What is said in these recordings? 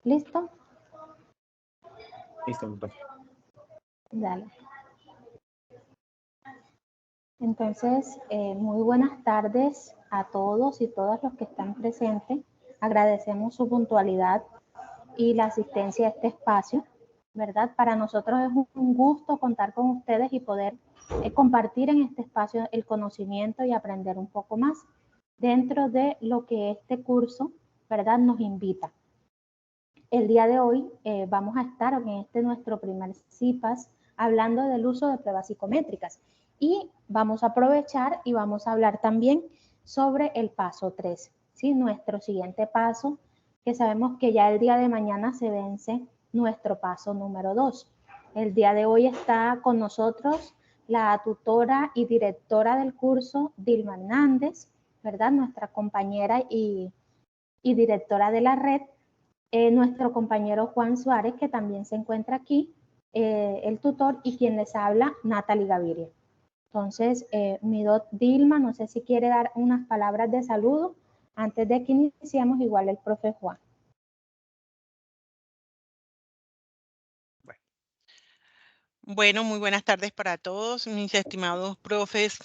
¿Listo? Listo, mi profe. Dale. Entonces, muy buenas tardes a todos y todas los que están presentes. Agradecemos su puntualidad y la asistencia a este espacio, ¿verdad? Para nosotros es un gusto contar con ustedes y poder compartir en este espacio el conocimiento y aprender un poco más dentro de lo que este curso, ¿verdad?, nos invita. El día de hoy vamos a estar en nuestro primer CIPAS hablando del uso de pruebas psicométricas y vamos a aprovechar y vamos a hablar también sobre el paso 3, ¿sí? Nuestro siguiente paso, que sabemos que ya el día de mañana se vence nuestro paso número 2. El día de hoy está con nosotros la tutora y directora del curso, Dilma Hernández, ¿verdad? Nuestra compañera y directora de la red. Nuestro compañero Juan Suárez, que también se encuentra aquí, el tutor, y quien les habla, Natalie Gaviria. Entonces, mi Dilma, no sé si quiere dar unas palabras de saludo antes de que iniciemos, igual el profe Juan. Bueno, muy buenas tardes para todos, mis estimados profes,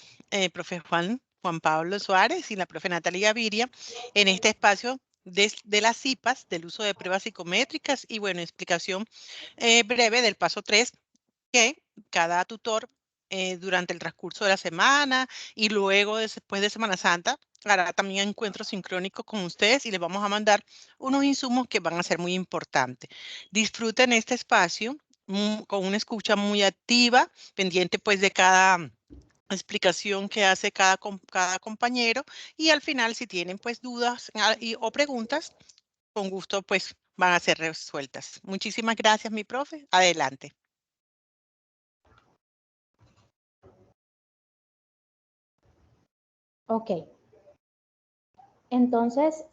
profe Juan Pablo Suárez y la profe Natalie Gaviria, en este espacio de las CIPAS, del uso de pruebas psicométricas y, bueno, explicación breve del paso 3, que cada tutor durante el transcurso de la semana y luego después de Semana Santa hará también encuentros sincrónicos con ustedes y les vamos a mandar unos insumos que van a ser muy importantes. Disfruten este espacio con una escucha muy activa, pendiente pues de cada explicación que hace cada compañero, y al final, si tienen pues dudas o preguntas, con gusto pues van a ser resueltas. Muchísimas gracias, mi profe. Adelante. Ok. Entonces,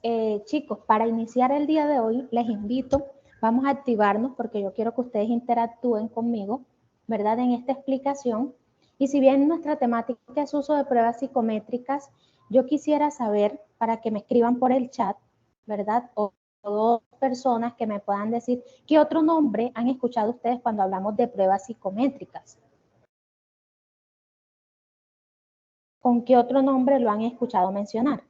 chicos, para iniciar el día de hoy, les invito, vamos a activarnos porque yo quiero que ustedes interactúen conmigo, ¿verdad?, en esta explicación. Y si bien nuestra temática es uso de pruebas psicométricas, yo quisiera saber, para que me escriban por el chat, ¿verdad?, o dos personas que me puedan decir qué otro nombre han escuchado ustedes cuando hablamos de pruebas psicométricas. ¿Con qué otro nombre lo han escuchado mencionar?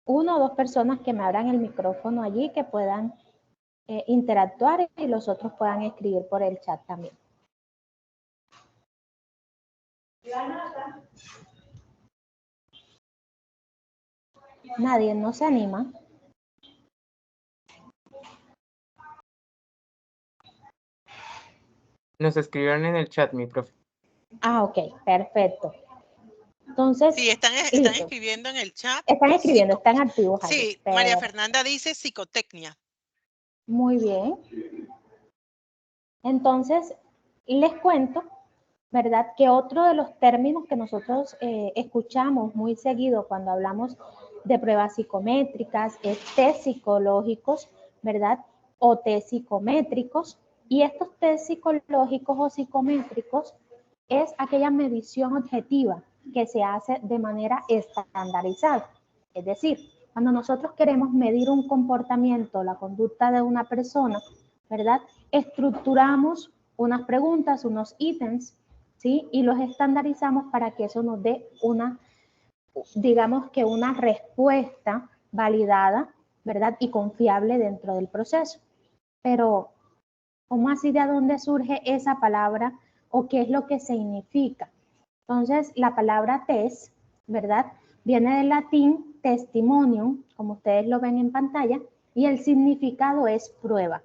Una o dos personas que me abran el micrófono allí, que puedan interactuar y los otros puedan escribir por el chat también. Nadie, no se anima. Nos escribieron en el chat, mi profe. Ah, ok, perfecto. Entonces, sí, están escribiendo en el chat. Están escribiendo, están activos allí. Sí, María Fernanda dice psicotecnia. Muy bien. Entonces, les cuento, ¿verdad?, que otro de los términos que nosotros escuchamos muy seguido cuando hablamos de pruebas psicométricas es test psicológicos, ¿verdad?, o test psicométricos. Y estos test psicológicos o psicométricos es aquella medición objetiva que se hace de manera estandarizada. Es decir, cuando nosotros queremos medir un comportamiento, la conducta de una persona, ¿verdad?, estructuramos unas preguntas, unos ítems, ¿sí?, y los estandarizamos para que eso nos dé una, digamos que una respuesta validada, ¿verdad?, y confiable dentro del proceso. Pero, ¿cómo así, de dónde surge esa palabra o qué es lo que significa? Entonces, la palabra test, ¿verdad?, viene del latín testimonium, como ustedes lo ven en pantalla, y el significado es prueba.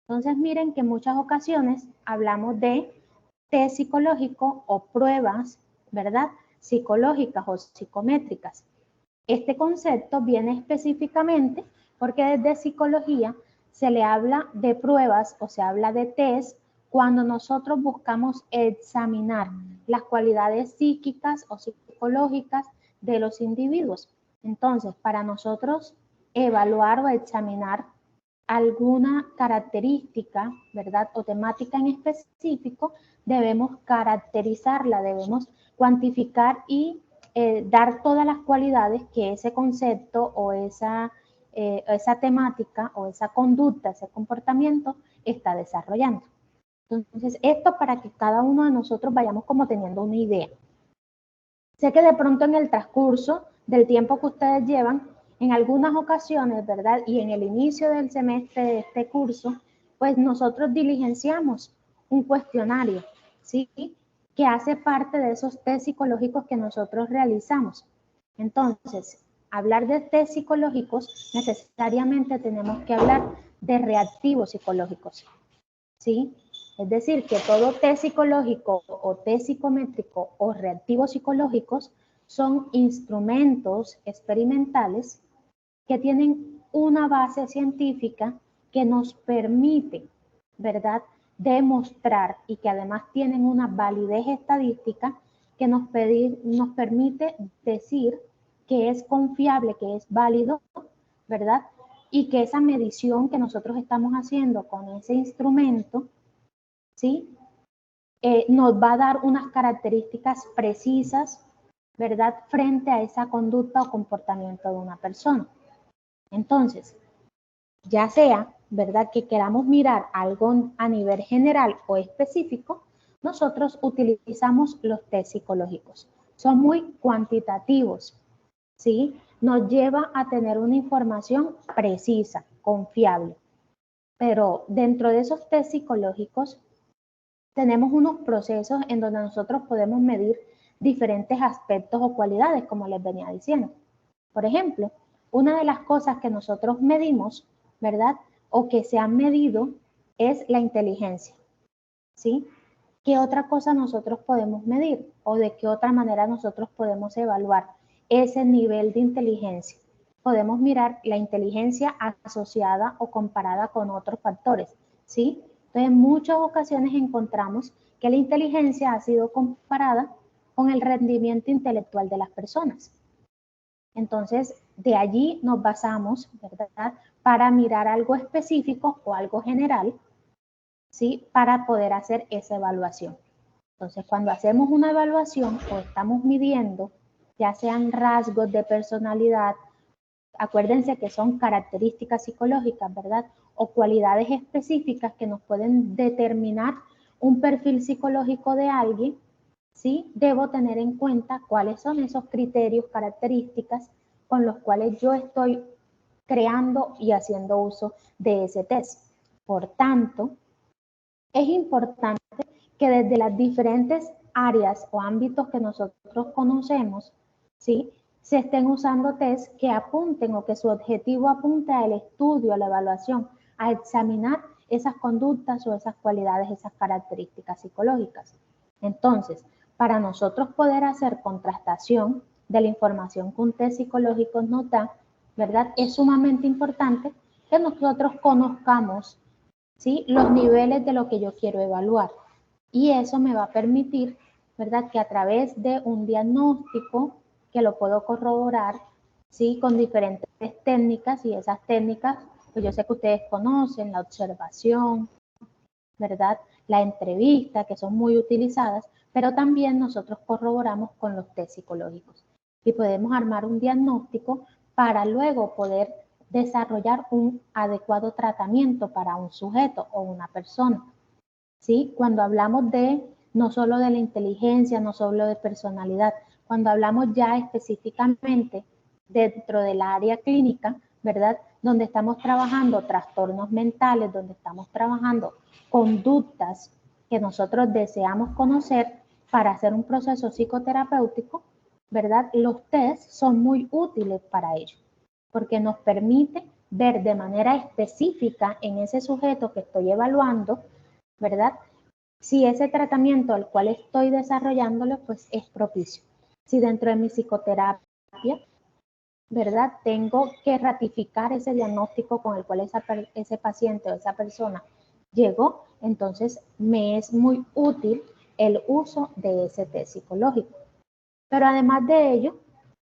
Entonces, miren que en muchas ocasiones hablamos de test psicológico o pruebas, ¿verdad?, psicológicas o psicométricas. Este concepto viene específicamente porque desde psicología se le habla de pruebas o se habla de test cuando nosotros buscamos examinar las cualidades psíquicas o psicológicas de los individuos. Entonces, para nosotros evaluar o examinar alguna característica, ¿verdad?, o temática en específico, debemos caracterizarla, debemos cuantificar y dar todas las cualidades que ese concepto o esa temática o esa conducta, ese comportamiento está desarrollando. Entonces, esto para que cada uno de nosotros vayamos como teniendo una idea. Sé que de pronto en el transcurso del tiempo que ustedes llevan, en algunas ocasiones, ¿verdad? Y en el inicio del semestre de este curso, pues nosotros diligenciamos un cuestionario, ¿sí? Que hace parte de esos test psicológicos que nosotros realizamos. Entonces, hablar de test psicológicos, necesariamente tenemos que hablar de reactivos psicológicos, ¿sí? Es decir, que todo test psicológico o test psicométrico o reactivos psicológicos son instrumentos experimentales que tienen una base científica que nos permite, ¿verdad?, demostrar y que además tienen una validez estadística que nos permite decir que es confiable, que es válido, ¿verdad? Y que esa medición que nosotros estamos haciendo con ese instrumento, ¿sí? Nos va a dar unas características precisas, ¿verdad?, frente a esa conducta o comportamiento de una persona. Entonces, ya sea, ¿verdad?, que queramos mirar algo a nivel general o específico, nosotros utilizamos los test psicológicos. Son muy cuantitativos, ¿sí? Nos lleva a tener una información precisa, confiable. Pero dentro de esos test psicológicos tenemos unos procesos en donde nosotros podemos medir diferentes aspectos o cualidades, como les venía diciendo. Por ejemplo, una de las cosas que nosotros medimos, ¿verdad?, o que se han medido es la inteligencia, ¿sí? ¿Qué otra cosa nosotros podemos medir o de qué otra manera nosotros podemos evaluar ese nivel de inteligencia? Podemos mirar la inteligencia asociada o comparada con otros factores, ¿sí? Entonces, en muchas ocasiones encontramos que la inteligencia ha sido comparada con el rendimiento intelectual de las personas. Entonces, de allí nos basamos, ¿verdad?, para mirar algo específico o algo general, ¿sí?, para poder hacer esa evaluación. Entonces, cuando hacemos una evaluación o estamos midiendo, ya sean rasgos de personalidad, acuérdense que son características psicológicas, ¿verdad?, o cualidades específicas que nos pueden determinar un perfil psicológico de alguien, ¿sí? Debo tener en cuenta cuáles son esos criterios, características con los cuales yo estoy creando y haciendo uso de ese test. Por tanto, es importante que desde las diferentes áreas o ámbitos que nosotros conocemos, ¿sí?, se estén usando test que apunten o que su objetivo apunte al estudio, a la evaluación, a examinar esas conductas o esas cualidades, esas características psicológicas. Entonces, para nosotros poder hacer contrastación de la información que un test psicológico nos da, ¿verdad?, es sumamente importante que nosotros conozcamos, ¿sí?, los niveles de lo que yo quiero evaluar. Y eso me va a permitir, ¿verdad?, que a través de un diagnóstico que lo puedo corroborar, ¿sí?, con diferentes técnicas, y esas técnicas, pues yo sé que ustedes conocen, la observación, ¿verdad?, la entrevista, que son muy utilizadas, pero también nosotros corroboramos con los test psicológicos. Y podemos armar un diagnóstico para luego poder desarrollar un adecuado tratamiento para un sujeto o una persona, ¿sí? Cuando hablamos de no solo de la inteligencia, no solo de personalidad, cuando hablamos ya específicamente dentro del área clínica, ¿verdad?, donde estamos trabajando trastornos mentales, donde estamos trabajando conductas que nosotros deseamos conocer para hacer un proceso psicoterapéutico, ¿verdad?, los test son muy útiles para ello, porque nos permite ver de manera específica en ese sujeto que estoy evaluando, ¿verdad?, si ese tratamiento al cual estoy desarrollándolo, pues es propicio. Si dentro de mi psicoterapia, ¿verdad?, tengo que ratificar ese diagnóstico con el cual ese paciente o esa persona llegó, entonces me es muy útil el uso de ese test psicológico. Pero además de ello,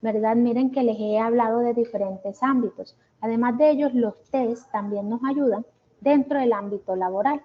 ¿verdad?, miren que les he hablado de diferentes ámbitos. Además de ellos, los test también nos ayudan dentro del ámbito laboral,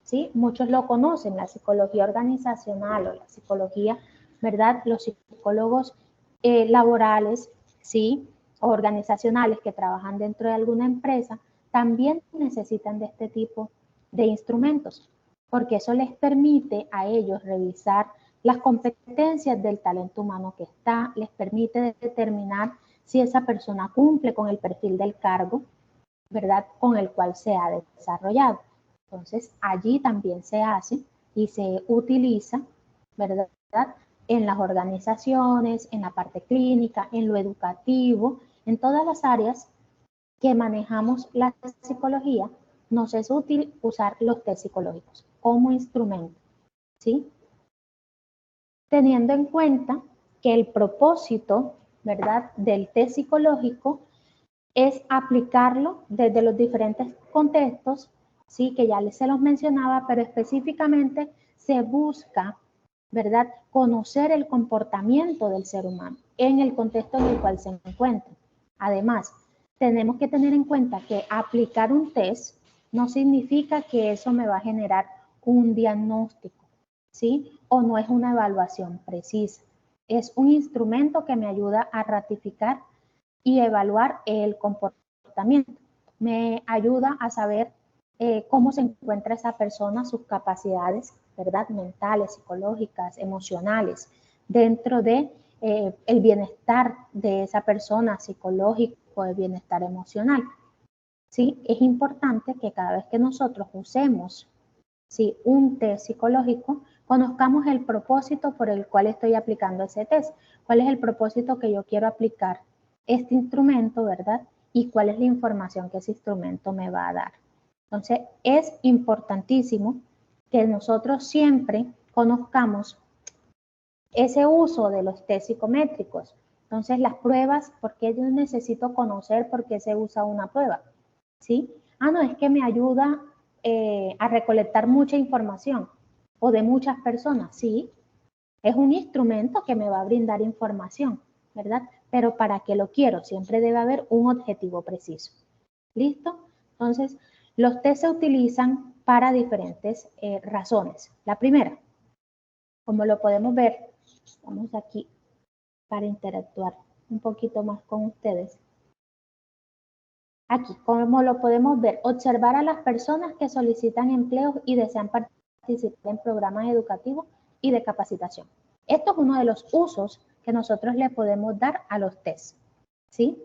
¿sí? Muchos lo conocen, la psicología organizacional o la psicología, ¿verdad? Los psicólogos laborales, ¿sí? O organizacionales que trabajan dentro de alguna empresa, también necesitan de este tipo de instrumentos, porque eso les permite a ellos revisar las competencias del talento humano que está, les permite determinar si esa persona cumple con el perfil del cargo, ¿verdad? Con el cual se ha desarrollado. Entonces, allí también se hace y se utiliza, ¿verdad? En las organizaciones, en la parte clínica, en lo educativo, en todas las áreas que manejamos la psicología, nos es útil usar los test psicológicos como instrumento, ¿sí? Teniendo en cuenta que el propósito, ¿verdad?, del test psicológico es aplicarlo desde los diferentes contextos, sí, que ya se los mencionaba, pero específicamente se busca, ¿verdad?, conocer el comportamiento del ser humano en el contexto en el cual se encuentra. Además, tenemos que tener en cuenta que aplicar un test no significa que eso me va a generar un diagnóstico, ¿sí? O no es una evaluación precisa. Es un instrumento que me ayuda a ratificar y evaluar el comportamiento. Me ayuda a saber cómo se encuentra esa persona, sus capacidades, ¿verdad? Mentales, psicológicas, emocionales, dentro de el bienestar de esa persona, psicológico, el bienestar emocional. ¿Sí? Es importante que cada vez que nosotros usemos, ¿sí?, un test psicológico, conozcamos el propósito por el cual estoy aplicando ese test. ¿Cuál es el propósito que yo quiero aplicar este instrumento, verdad? Y cuál es la información que ese instrumento me va a dar. Entonces, es importantísimo que nosotros siempre conozcamos ese uso de los test psicométricos. Entonces, las pruebas, ¿por qué yo necesito conocer por qué se usa una prueba? ¿Sí? Ah, no, es que me ayuda a recolectar mucha información o de muchas personas. Sí, es un instrumento que me va a brindar información, ¿verdad? Pero ¿para qué lo quiero? Siempre debe haber un objetivo preciso. ¿Listo? Entonces, los test se utilizan para diferentes razones. La primera, como lo podemos ver, estamos aquí para interactuar un poquito más con ustedes. Aquí, como lo podemos ver, observar a las personas que solicitan empleos y desean participar en programas educativos y de capacitación. Esto es uno de los usos que nosotros le podemos dar a los tests, ¿sí?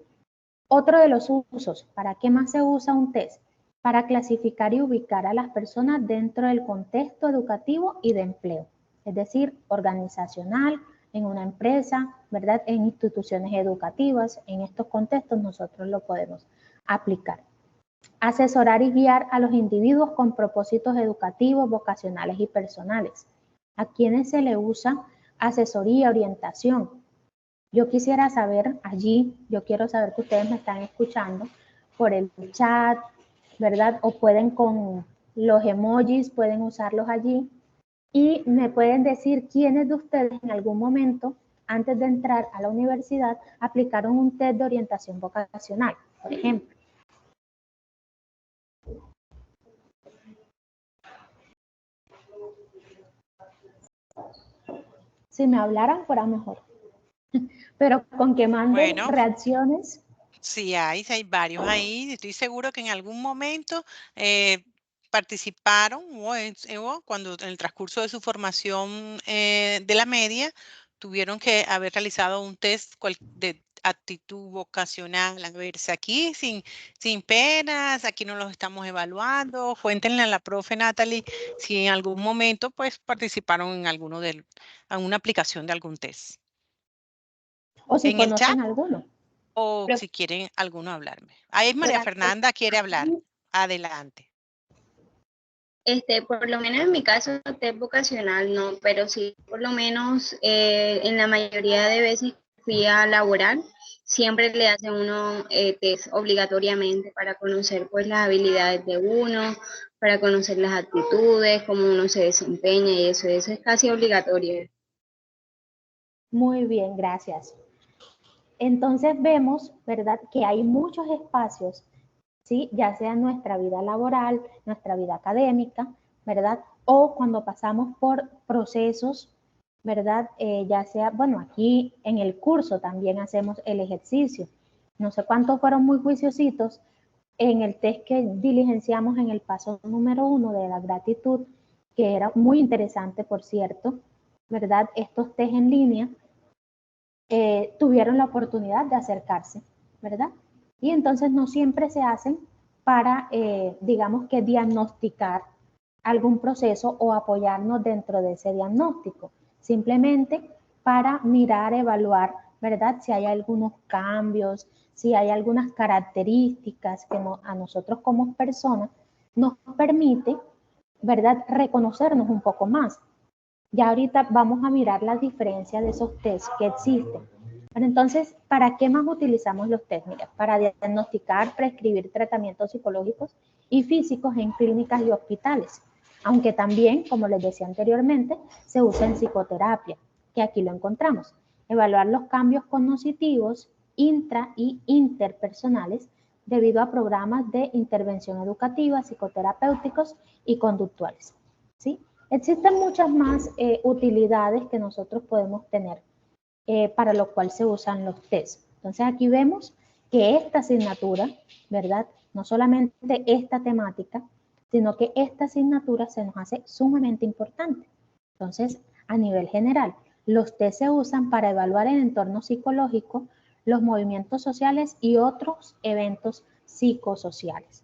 Otro de los usos, ¿para qué más se usa un test? Para clasificar y ubicar a las personas dentro del contexto educativo y de empleo, es decir, organizacional, en una empresa, ¿verdad?, en instituciones educativas. En estos contextos nosotros lo podemos aplicar. Asesorar y guiar a los individuos con propósitos educativos, vocacionales y personales. ¿A quienes se le usa asesoría, orientación? Yo quisiera saber allí, yo quiero saber que ustedes me están escuchando por el chat, ¿verdad? O pueden con los emojis, pueden usarlos allí. Y me pueden decir quiénes de ustedes en algún momento, antes de entrar a la universidad, aplicaron un test de orientación vocacional, por ejemplo. Si me hablaran, fuera mejor. Pero con que manden reacciones. Sí hay varios ahí. Estoy seguro que en algún momento participaron o cuando en el transcurso de su formación de la media tuvieron que haber realizado un test de actitud vocacional. A verse aquí sin penas, aquí no los estamos evaluando. Cuéntenle a la profe Natalie si en algún momento pues participaron en alguna aplicación de algún test. O si En el chat. conocen alguno. O si quieren alguno hablarme. Ahí María Fernanda quiere hablar. Adelante. Por lo menos en mi caso, test vocacional no, pero sí, por lo menos en la mayoría de veces fui a laborar, siempre le hacen uno test obligatoriamente para conocer pues las habilidades de uno, para conocer las actitudes, cómo uno se desempeña y eso es casi obligatorio. Muy bien, gracias. Entonces vemos, ¿verdad?, que hay muchos espacios, ¿sí?, ya sea en nuestra vida laboral, nuestra vida académica, ¿verdad?, o cuando pasamos por procesos ¿verdad? Ya sea, bueno, aquí en el curso también hacemos el ejercicio. No sé cuántos fueron muy juiciositos en el test que diligenciamos en el paso número 1 de la gratitud, que era muy interesante, por cierto, ¿verdad? Estos test en línea tuvieron la oportunidad de acercarse, ¿verdad? Y entonces no siempre se hacen para, digamos que diagnosticar algún proceso o apoyarnos dentro de ese diagnóstico, simplemente para mirar, evaluar, ¿verdad? Si hay algunos cambios, si hay algunas características que a nosotros como personas nos permite, ¿verdad? Reconocernos un poco más. Ya ahorita vamos a mirar la diferencia de esos test que existen. Pero entonces, ¿para qué más utilizamos los test? Mira, para diagnosticar, prescribir tratamientos psicológicos y físicos en clínicas y hospitales. Aunque también, como les decía anteriormente, se usa en psicoterapia, que aquí lo encontramos. Evaluar los cambios cognitivos intra y interpersonales debido a programas de intervención educativa, psicoterapéuticos y conductuales. ¿Sí? Existen muchas más utilidades que nosotros podemos tener, para lo cual se usan los test. Entonces aquí vemos que esta asignatura, ¿verdad? No solamente esta temática, sino que esta asignatura se nos hace sumamente importante. Entonces, a nivel general, los test se usan para evaluar el entorno psicológico, los movimientos sociales y otros eventos psicosociales.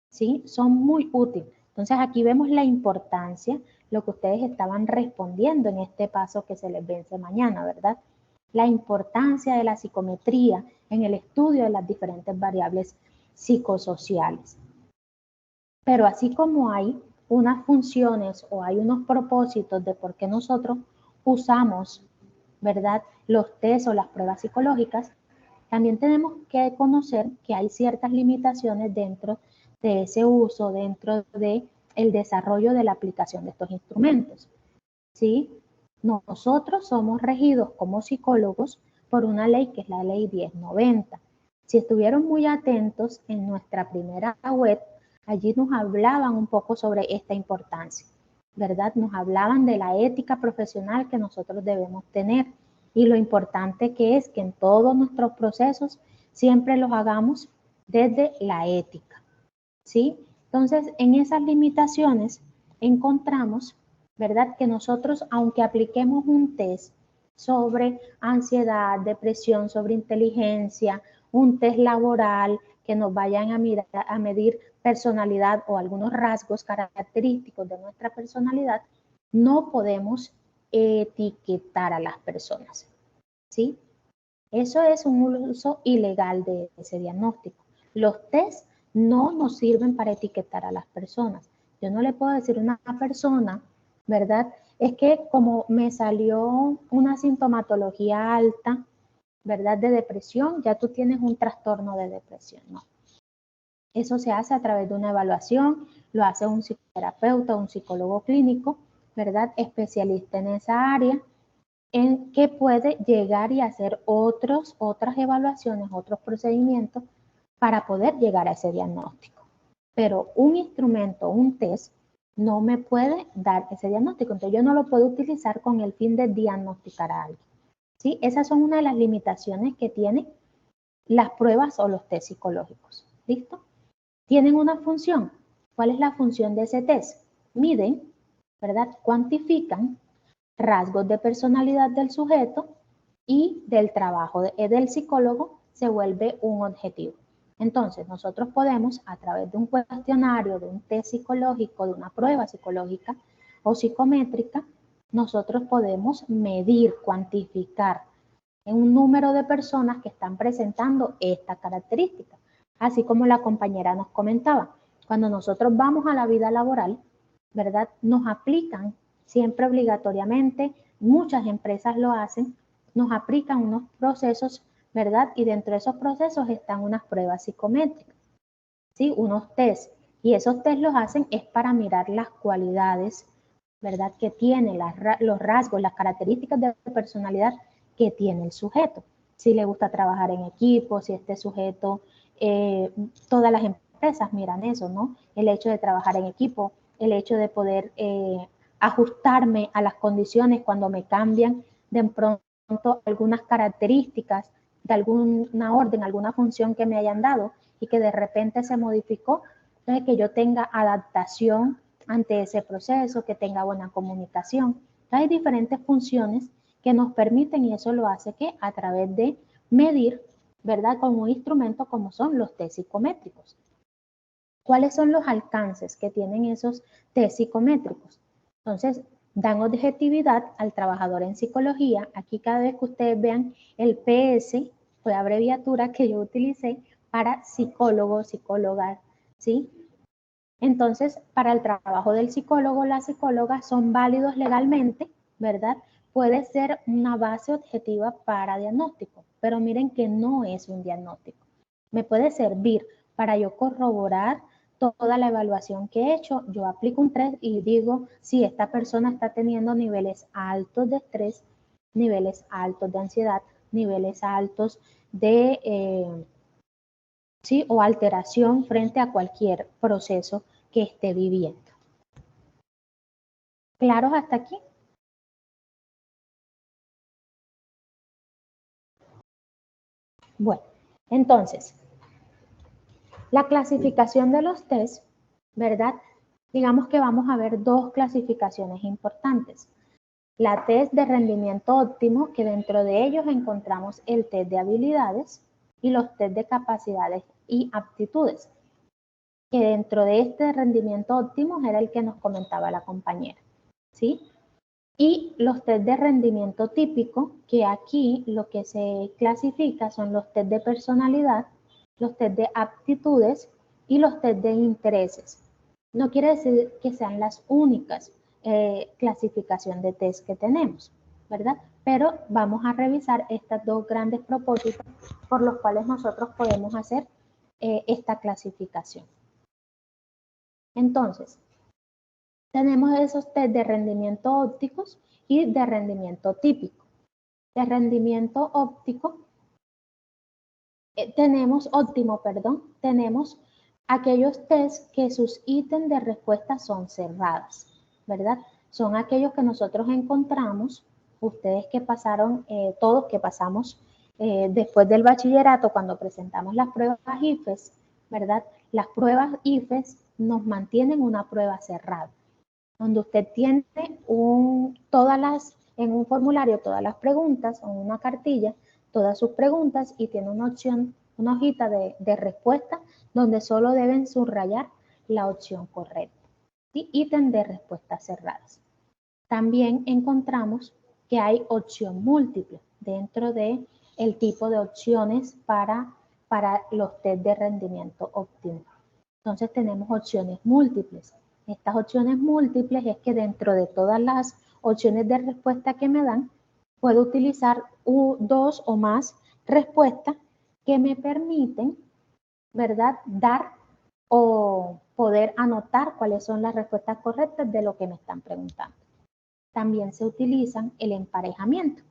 ¿Sí? Son muy útiles. Entonces aquí vemos la importancia, lo que ustedes estaban respondiendo en este paso que se les vence mañana, ¿verdad? La importancia de la psicometría en el estudio de las diferentes variables psicosociales. Pero así como hay unas funciones o hay unos propósitos de por qué nosotros usamos, ¿verdad?, los test o las pruebas psicológicas, también tenemos que conocer que hay ciertas limitaciones dentro de ese uso, dentro de el desarrollo de la aplicación de estos instrumentos. ¿Sí? Nosotros somos regidos como psicólogos por una ley que es la ley 1090. Si estuvieron muy atentos en nuestra primera web, allí nos hablaban un poco sobre esta importancia, ¿verdad? Nos hablaban de la ética profesional que nosotros debemos tener y lo importante que es que en todos nuestros procesos siempre los hagamos desde la ética, ¿sí? Entonces, en esas limitaciones encontramos, ¿verdad?, que nosotros, aunque apliquemos un test sobre ansiedad, depresión, sobre inteligencia, un test laboral que nos vayan a medir personalidad o algunos rasgos característicos de nuestra personalidad, no podemos etiquetar a las personas, ¿sí? Eso es un uso ilegal de ese diagnóstico. Los test no nos sirven para etiquetar a las personas. Yo no le puedo decir a una persona, ¿verdad? Es que como me salió una sintomatología alta, ¿verdad?, de depresión, ya tú tienes un trastorno de depresión. No. Eso se hace a través de una evaluación, lo hace un psicoterapeuta, un psicólogo clínico, ¿verdad?, especialista en esa área, en que puede llegar y hacer otras evaluaciones, otros procedimientos para poder llegar a ese diagnóstico. Pero un instrumento, un test, no me puede dar ese diagnóstico. Entonces yo no lo puedo utilizar con el fin de diagnosticar a alguien. ¿Sí? Esas son una de las limitaciones que tienen las pruebas o los test psicológicos. ¿Listo? Tienen una función. ¿Cuál es la función de ese test? Miden, ¿verdad? Cuantifican rasgos de personalidad del sujeto y del trabajo del psicólogo se vuelve un objetivo. Entonces, nosotros podemos, a través de un cuestionario, de un test psicológico, de una prueba psicológica o psicométrica, nosotros podemos medir, cuantificar un número de personas que están presentando esta característica. Así como la compañera nos comentaba, cuando nosotros vamos a la vida laboral, ¿verdad?, nos aplican siempre obligatoriamente, muchas empresas lo hacen, nos aplican unos procesos, ¿verdad? Y dentro de esos procesos están unas pruebas psicométricas, ¿sí? Unos test. Y esos test los hacen es para mirar las cualidades, ¿verdad?, que tiene, los rasgos, las características de personalidad que tiene el sujeto. Si le gusta trabajar en equipo, si este sujeto, todas las empresas miran eso, ¿no? El hecho de trabajar en equipo, el hecho de poder ajustarme a las condiciones cuando me cambian de pronto algunas características de alguna orden, alguna función que me hayan dado y que de repente se modificó, entonces que yo tenga adaptación ante ese proceso, que tenga buena comunicación. Hay diferentes funciones que nos permiten, y eso lo hace que a través de medir, ¿verdad? Con un instrumento como son los test psicométricos. ¿Cuáles son los alcances que tienen esos test psicométricos? Entonces, dan objetividad al trabajador en psicología. Aquí cada vez que ustedes vean el PS, fue abreviatura que yo utilicé para psicólogo, psicóloga, ¿sí? Entonces, para el trabajo del psicólogo, la psicóloga son válidos legalmente, ¿verdad? Puede ser una base objetiva para diagnóstico, pero miren que no es un diagnóstico. Me puede servir para yo corroborar toda la evaluación que he hecho. Yo aplico un test y digo si esta persona está teniendo niveles altos de estrés, niveles altos de ansiedad, niveles altos de ¿sí? O alteración frente a cualquier proceso que esté viviendo. ¿Claros hasta aquí? Bueno, entonces, la clasificación de los test, ¿verdad? Digamos que vamos a ver dos clasificaciones importantes. La test de rendimiento óptimo, que dentro de ellos encontramos el test de habilidades y los test de capacidades y aptitudes, que dentro de este rendimiento óptimo era el que nos comentaba la compañera, ¿sí? Y los test de rendimiento típico, que aquí lo que se clasifica son los test de personalidad, los test de aptitudes y los test de intereses. No quiere decir que sean las únicas clasificación de test que tenemos, ¿verdad? Pero vamos a revisar estas dos grandes propósitos por los cuales nosotros podemos hacer esta clasificación. Entonces, tenemos esos test de rendimiento ópticos y de rendimiento típico. De rendimiento óptico, tenemos aquellos test que sus ítems de respuesta son cerradas, ¿verdad? Son aquellos que nosotros encontramos, ustedes que pasaron, todos que pasamos después del bachillerato, cuando presentamos las pruebas IFES, ¿verdad? Las pruebas IFES nos mantienen una prueba cerrada, donde usted tiene en un formulario todas las preguntas, o en una cartilla, todas sus preguntas, y tiene una opción, una hojita de respuesta, donde solo deben subrayar la opción correcta. ¿Sí? Ítem de respuestas cerradas. También encontramos que hay opción múltiple dentro de el tipo de opciones para los test de rendimiento óptimo. Entonces tenemos opciones múltiples. Estas opciones múltiples es que dentro de todas las opciones de respuesta que me dan, puedo utilizar dos o más respuestas que me permiten, ¿verdad?, dar o poder anotar cuáles son las respuestas correctas de lo que me están preguntando. También se utilizan el emparejamiento,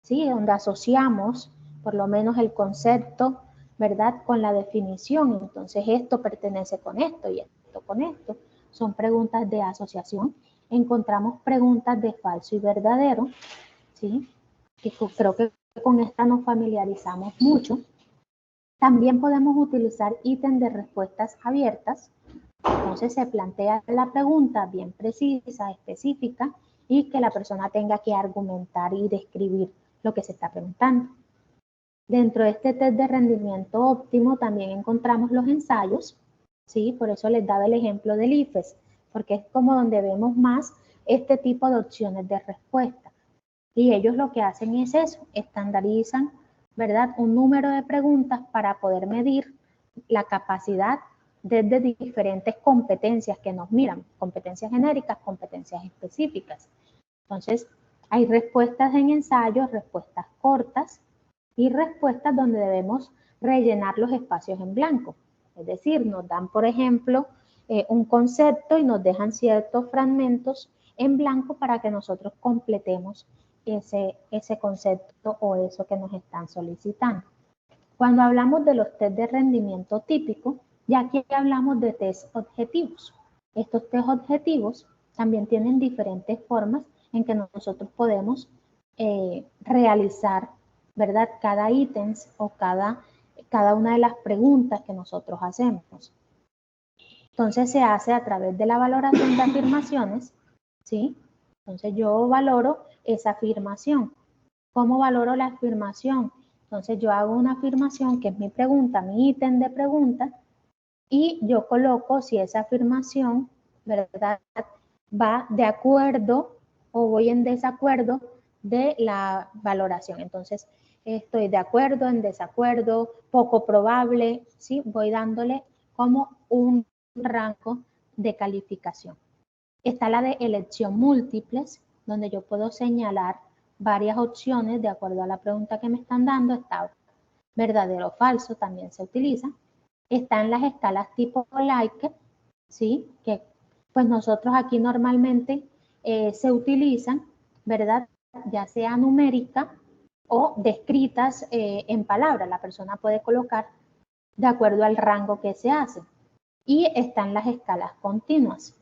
¿sí?, donde asociamos por lo menos el concepto, ¿verdad?, con la definición. Entonces esto pertenece con esto y esto con esto. Son preguntas de asociación. Encontramos preguntas de falso y verdadero, ¿sí?, que creo que con esta nos familiarizamos mucho. También podemos utilizar ítem de respuestas abiertas. Entonces se plantea la pregunta bien precisa, específica, y que la persona tenga que argumentar y describir lo que se está preguntando. Dentro de este test de rendimiento óptimo también encontramos los ensayos, ¿sí? Por eso les daba el ejemplo del IFES, porque es como donde vemos más este tipo de opciones de respuesta. Y ellos lo que hacen es eso, estandarizan, ¿verdad?, un número de preguntas para poder medir la capacidad desde diferentes competencias que nos miran, competencias genéricas, competencias específicas. Entonces, hay respuestas en ensayos, respuestas cortas y respuestas donde debemos rellenar los espacios en blanco. Es decir, nos dan, por ejemplo, un concepto y nos dejan ciertos fragmentos en blanco para que nosotros completemos ese concepto o eso que nos están solicitando. Cuando hablamos de los test de rendimiento típico, ya aquí hablamos de test objetivos. Estos test objetivos también tienen diferentes formas en que nosotros podemos realizar, ¿verdad? Cada ítem o cada una de las preguntas que nosotros hacemos. Entonces se hace a través de la valoración de afirmaciones, ¿sí? Entonces yo valoro esa afirmación. ¿Cómo valoro la afirmación? Entonces yo hago una afirmación que es mi pregunta, mi ítem de pregunta, y yo coloco si esa afirmación, ¿verdad?, va de acuerdo o voy en desacuerdo de la valoración. Entonces, estoy de acuerdo, en desacuerdo, poco probable, ¿sí? Voy dándole como un rango de calificación. Está la de elección múltiples, donde yo puedo señalar varias opciones de acuerdo a la pregunta que me están dando. Está verdadero o falso, también se utiliza. Están las escalas tipo Likert, ¿sí? Que pues nosotros aquí normalmente se utilizan, ¿verdad? Ya sea numérica o descritas en palabras. La persona puede colocar de acuerdo al rango que se hace. Y están las escalas continuas.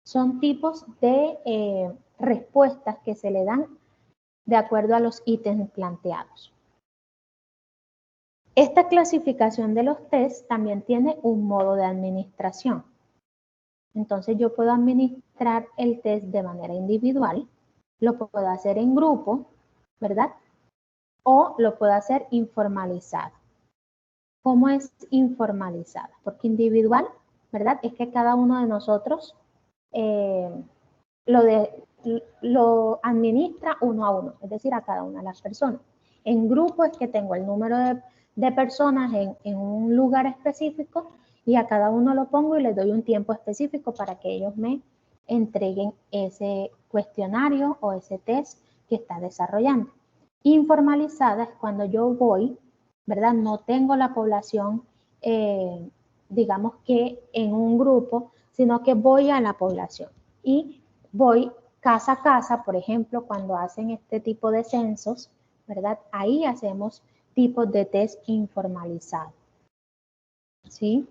Son tipos de respuestas que se le dan de acuerdo a los ítems planteados. Esta clasificación de los tests también tiene un modo de administración. Entonces yo puedo administrar el test de manera individual, lo puedo hacer en grupo, ¿verdad? O lo puedo hacer informalizado. ¿Cómo es informalizada? Porque individual, ¿verdad? Es que cada uno de nosotros lo administra uno a uno, es decir, a cada una de las personas. En grupo es que tengo el número de personas en un lugar específico y a cada uno lo pongo y les doy un tiempo específico para que ellos me entreguen ese cuestionario o ese test que está desarrollando. Informalizada es cuando yo voy, ¿verdad? No tengo la población, digamos que en un grupo, sino que voy a la población y voy casa a casa, por ejemplo, cuando hacen este tipo de censos, ¿verdad? Ahí hacemos tipos de test informalizados, ¿sí?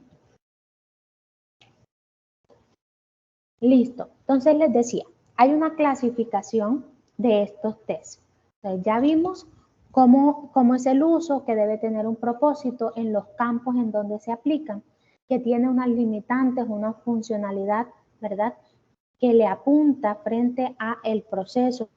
Listo. Entonces les decía, hay una clasificación de estos tests. Entonces, ya vimos cómo es el uso, que debe tener un propósito en los campos en donde se aplican, que tiene unas limitantes, una funcionalidad, ¿verdad?, que le apunta frente a el proceso,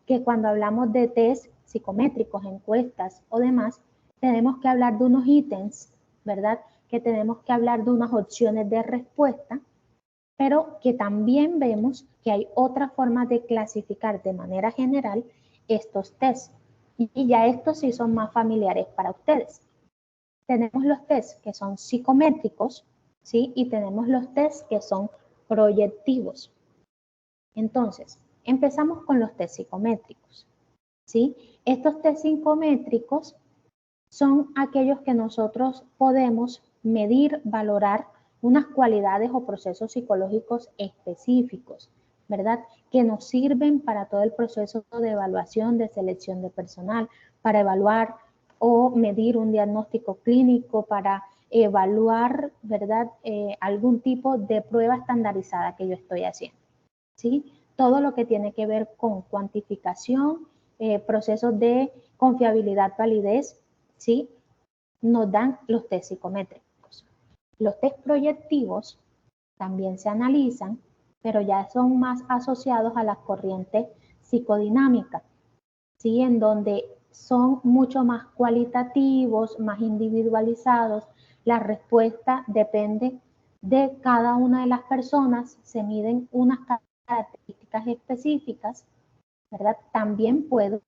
que cuando hablamos de test psicométricos, encuestas o demás, tenemos que hablar de unos ítems, ¿verdad?, que tenemos que hablar de unas opciones de respuesta, pero que también vemos que hay otras formas de clasificar de manera general estos tests. Y ya estos sí son más familiares para ustedes. Tenemos los tests que son psicométricos, ¿sí? Y tenemos los tests que son proyectivos. Entonces, empezamos con los test psicométricos, ¿sí? Estos test psicométricos son aquellos que nosotros podemos medir, valorar unas cualidades o procesos psicológicos específicos, ¿verdad? Que nos sirven para todo el proceso de evaluación, de selección de personal, para evaluar o medir un diagnóstico clínico, para evaluar, ¿verdad?, algún tipo de prueba estandarizada que yo estoy haciendo, ¿sí? Todo lo que tiene que ver con cuantificación, procesos de confiabilidad, validez, ¿sí?, nos dan los test psicométricos. Los test proyectivos también se analizan, pero ya son más asociados a las corrientes psicodinámicas, ¿sí?, en donde son mucho más cualitativos, más individualizados. La respuesta depende de cada una de las personas, se miden unas características específicas, ¿verdad? También puedo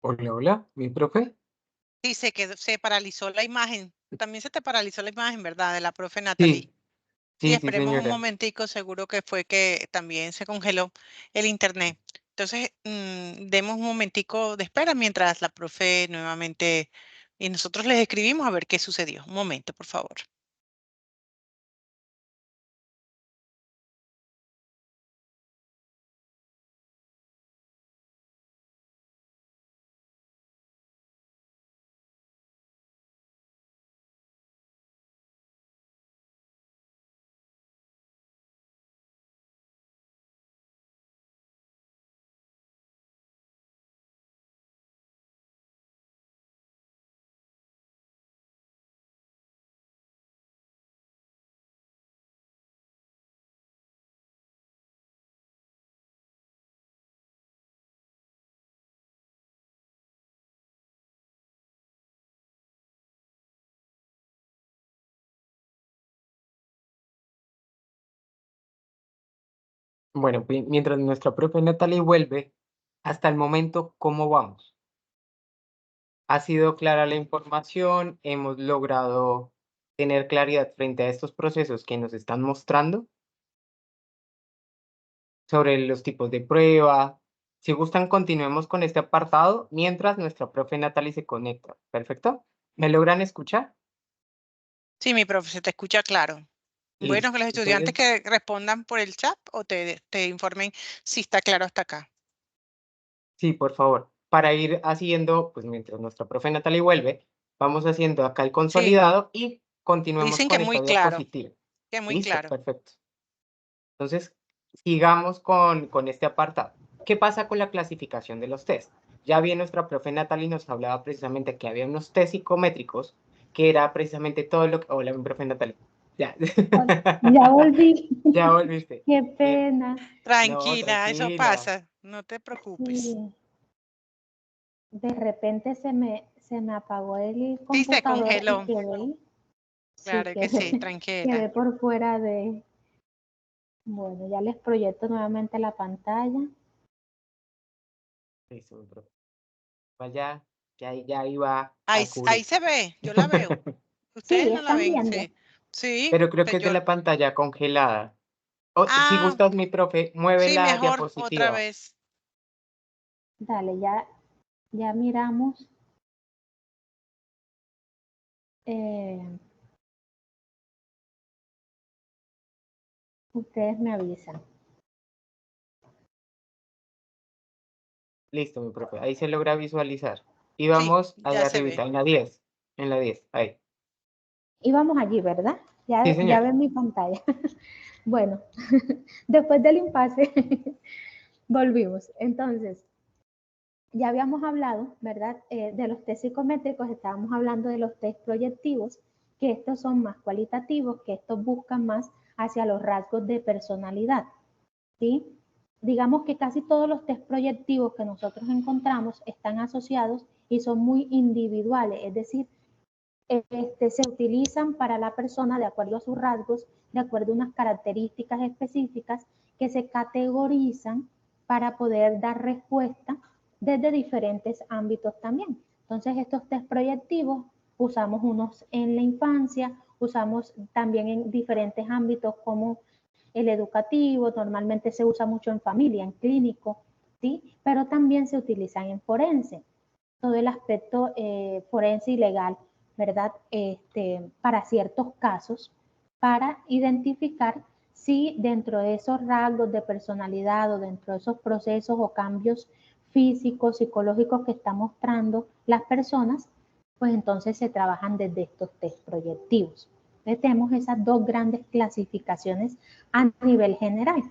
Hola, hola, mi profe. Sí, se paralizó la imagen. También se te paralizó la imagen, ¿verdad? De la profe Natalie. Sí, Sí, sí, sí, esperemos un señora. momentico, seguro que fue que también se congeló el internet. Entonces, demos un momentico de espera mientras la profe nuevamente y nosotros les escribimos a ver qué sucedió. Un momento, por favor. Bueno, mientras nuestra profe Natalie vuelve, hasta el momento, ¿cómo vamos? ¿Ha sido clara la información? ¿Hemos logrado tener claridad frente a estos procesos que nos están mostrando sobre los tipos de prueba? Si gustan, continuemos con este apartado mientras nuestra profe Natalie se conecta. ¿Perfecto? ¿Me logran escuchar? Sí, mi profe, se te escucha claro. Bueno, Listo. que los estudiantes Entonces, que respondan por el chat o te informen si está claro hasta acá. sí, por favor. Para ir haciendo, pues mientras nuestra profe Natalie vuelve, vamos haciendo acá el Sí, consolidado y continuemos dicen que con muy esta claro, diapositiva. que muy Listo, claro. perfecto. Entonces, sigamos con este apartado. ¿Qué pasa con la clasificación de los test? Ya bien nuestra profe Natalie nos hablaba precisamente que había unos test psicométricos, que era precisamente todo lo que... Hola, mi profe Natalie. Ya. Ya volví. Ya volviste. Qué Bien. pena. No, Tranquila, eso tranquila. pasa, no te preocupes. Sí. De repente se me apagó el Sí, se computador y congeló, quedé, sí, claro que sí, quedé tranquila. por fuera de... Bueno, ya les proyecto nuevamente la pantalla. Listo, mi profe. Vaya, que ahí ya iba Ahí, a ahí cubrir. se ve, yo la veo. ¿Ustedes Sí, no la están ven? viendo. Sí. Sí, Pero creo que es de la pantalla congelada. Si ah, gustas, mi profe, mueve sí, la mejor otra diapositiva. vez. Dale, ya miramos. eh, ustedes me avisan. Listo, mi profe. Ahí se logra visualizar. Y Sí, vamos ya allá se arribita, ve. en la 10. En la 10, ahí. Y vamos allí, ¿verdad? Sí, Ya señor. ven mi pantalla. Bueno, después del impasse, volvimos. Entonces, ya habíamos hablado, ¿verdad? De los test psicométricos, estábamos hablando de los test proyectivos, que estos son más cualitativos, que estos buscan más hacia los rasgos de personalidad, ¿sí? Digamos que casi todos los test proyectivos que nosotros encontramos están asociados y son muy individuales, es decir, se utilizan para la persona de acuerdo a sus rasgos, de acuerdo a unas características específicas que se categorizan para poder dar respuesta desde diferentes ámbitos también. Entonces, estos test proyectivos usamos unos en la infancia, usamos también en diferentes ámbitos como el educativo, normalmente se usa mucho en familia, en clínico, ¿sí? Pero también se utilizan en forense, todo el aspecto forense y legal, ¿verdad? Para ciertos casos, para identificar si dentro de esos rasgos de personalidad o dentro de esos procesos o cambios físicos, psicológicos que están mostrando las personas, pues entonces se trabajan desde estos test proyectivos. Entonces tenemos esas dos grandes clasificaciones a nivel general.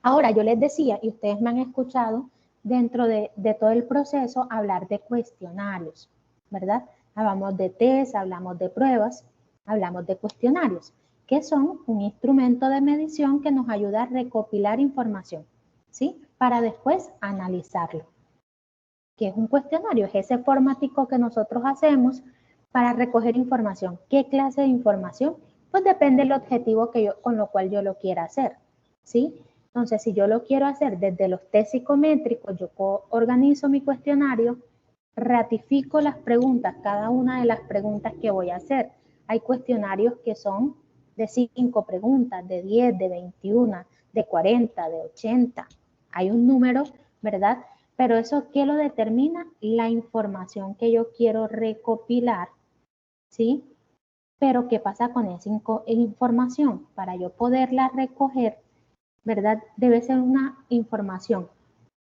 Ahora, yo les decía, y ustedes me han escuchado dentro de todo el proceso hablar de cuestionarios, ¿verdad? Hablamos de test, hablamos de pruebas, hablamos de cuestionarios, que son un instrumento de medición que nos ayuda a recopilar información, ¿sí? Para después analizarlo. ¿Qué es un cuestionario? Es ese formático que nosotros hacemos para recoger información. ¿Qué clase de información? Pues depende del objetivo con lo cual yo lo quiera hacer, ¿sí? Entonces, si yo lo quiero hacer desde los test psicométricos, yo organizo mi cuestionario, ratifico las preguntas, cada una de las preguntas que voy a hacer. Hay cuestionarios que son de 5 preguntas, de 10, de 21, de 40, de 80. Hay un número, ¿verdad? Pero eso, ¿qué lo determina? La información que yo quiero recopilar, ¿sí? Pero ¿qué pasa con esa información? Para yo poderla recoger, ¿verdad? Debe ser una información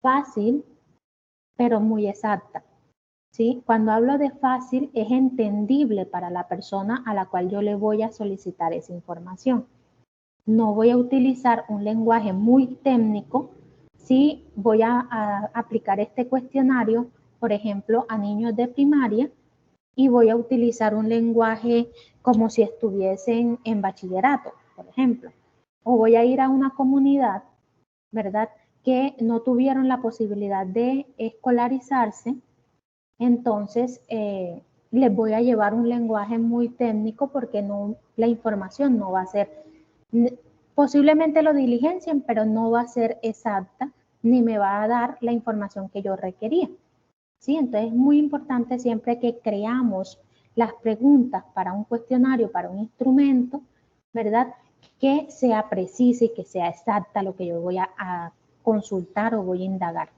fácil, pero muy exacta, ¿sí? Cuando hablo de fácil, es entendible para la persona a la cual yo le voy a solicitar esa información. No voy a utilizar un lenguaje muy técnico si voy a aplicar este cuestionario, por ejemplo, a niños de primaria y voy a utilizar un lenguaje como si estuviesen en bachillerato, por ejemplo. O voy a ir a una comunidad, ¿verdad?, que no tuvieron la posibilidad de escolarizarse, entonces les voy a llevar un lenguaje muy técnico porque no, la información no va a ser posiblemente lo diligencien, pero no va a ser exacta ni me va a dar la información que yo requería. ¿Sí? Entonces es muy importante siempre que creamos las preguntas para un cuestionario, para un instrumento, ¿verdad? Que sea precisa y que sea exacta lo que yo voy a consultar o voy a indagar.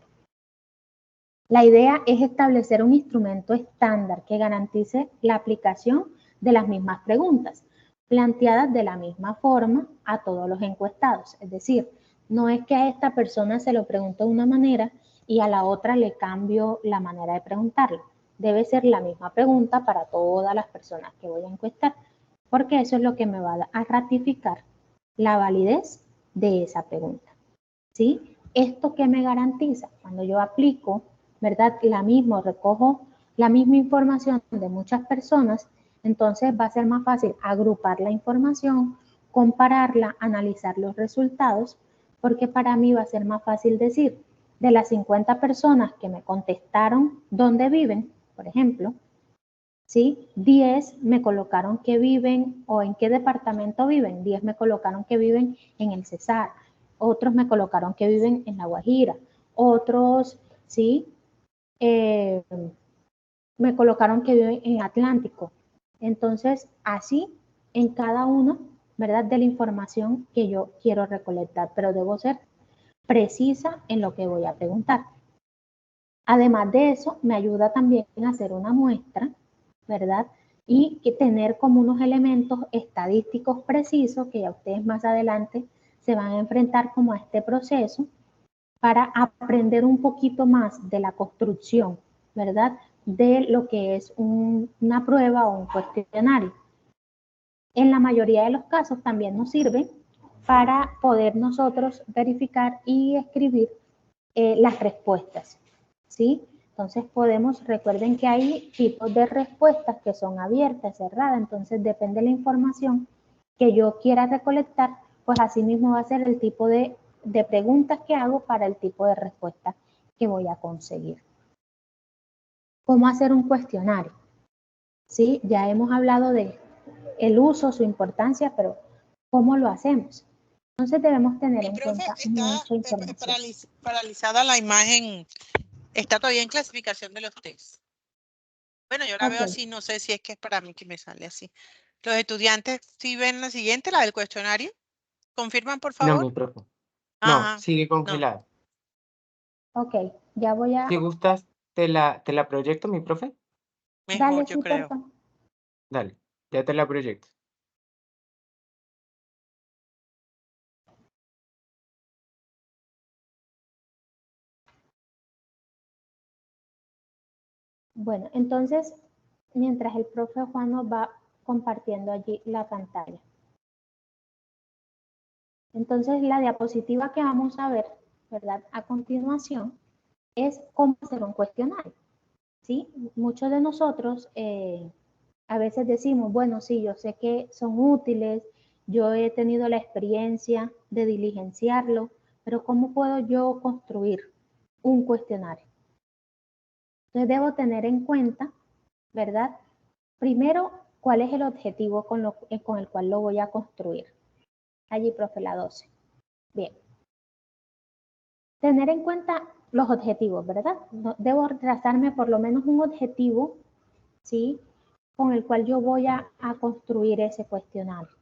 La idea es establecer un instrumento estándar que garantice la aplicación de las mismas preguntas, planteadas de la misma forma a todos los encuestados. Es decir, no es que a esta persona se lo pregunto de una manera y a la otra le cambio la manera de preguntarlo. Debe ser la misma pregunta para todas las personas que voy a encuestar, porque eso es lo que me va a ratificar la validez de esa pregunta. ¿Sí? ¿Esto qué me garantiza? Cuando yo aplico, ¿verdad? Recojo la misma información de muchas personas, entonces va a ser más fácil agrupar la información, compararla, analizar los resultados, porque para mí va a ser más fácil decir, de las 50 personas que me contestaron dónde viven, por ejemplo, ¿sí? 10 me colocaron que viven o en qué departamento viven, 10 me colocaron que viven en el Cesar, otros me colocaron que viven en La Guajira, otros, ¿sí? Me colocaron que viven en Atlántico. Entonces, así en cada uno, ¿verdad? De la información que yo quiero recolectar, pero debo ser precisa en lo que voy a preguntar. Además de eso, me ayuda también a hacer una muestra, ¿verdad? Y que tener como unos elementos estadísticos precisos que ya ustedes más adelante se van a enfrentar como a este proceso para aprender un poquito más de la construcción, ¿verdad? De lo que es una prueba o un cuestionario. En la mayoría de los casos también nos sirve para poder nosotros verificar y escribir las respuestas, ¿sí? Entonces recuerden que hay tipos de respuestas que son abiertas, cerradas, entonces depende de la información que yo quiera recolectar, pues así mismo va a ser el tipo de preguntas que hago para el tipo de respuesta que voy a conseguir. ¿Cómo hacer un cuestionario? ¿Sí? Ya hemos hablado de el uso, su importancia, pero ¿cómo lo hacemos? Entonces debemos tener en cuenta mucha información. Paralizada la imagen, está todavía en clasificación de los test. Bueno, yo la veo así, no sé si es que es para mí que me sale así. Los estudiantes, ¿sí ven la siguiente, la del cuestionario? ¿Confirman, por favor? No, mi profe. No, sigue congelada. No. Ok, ya voy a... Si gustas, te la proyecto, mi profe. Mejor, Dale, yo sí, creo. porfa. Dale, ya te la proyecto. Bueno, entonces, mientras el profe Juan nos va compartiendo allí la pantalla. Entonces, la diapositiva que vamos a ver, ¿verdad? A continuación, es cómo hacer un cuestionario, ¿sí? Muchos de nosotros a veces decimos, bueno, sí, yo sé que son útiles, yo he tenido la experiencia de diligenciarlo, pero ¿cómo puedo yo construir un cuestionario? Entonces, debo tener en cuenta, ¿verdad? Primero, ¿cuál es el objetivo con el cual lo voy a construir? Allí, profe, la 12. Bien. Tener en cuenta los objetivos, ¿verdad? Debo trazarme por lo menos un objetivo, ¿sí? Con el cual yo voy a construir ese cuestionario.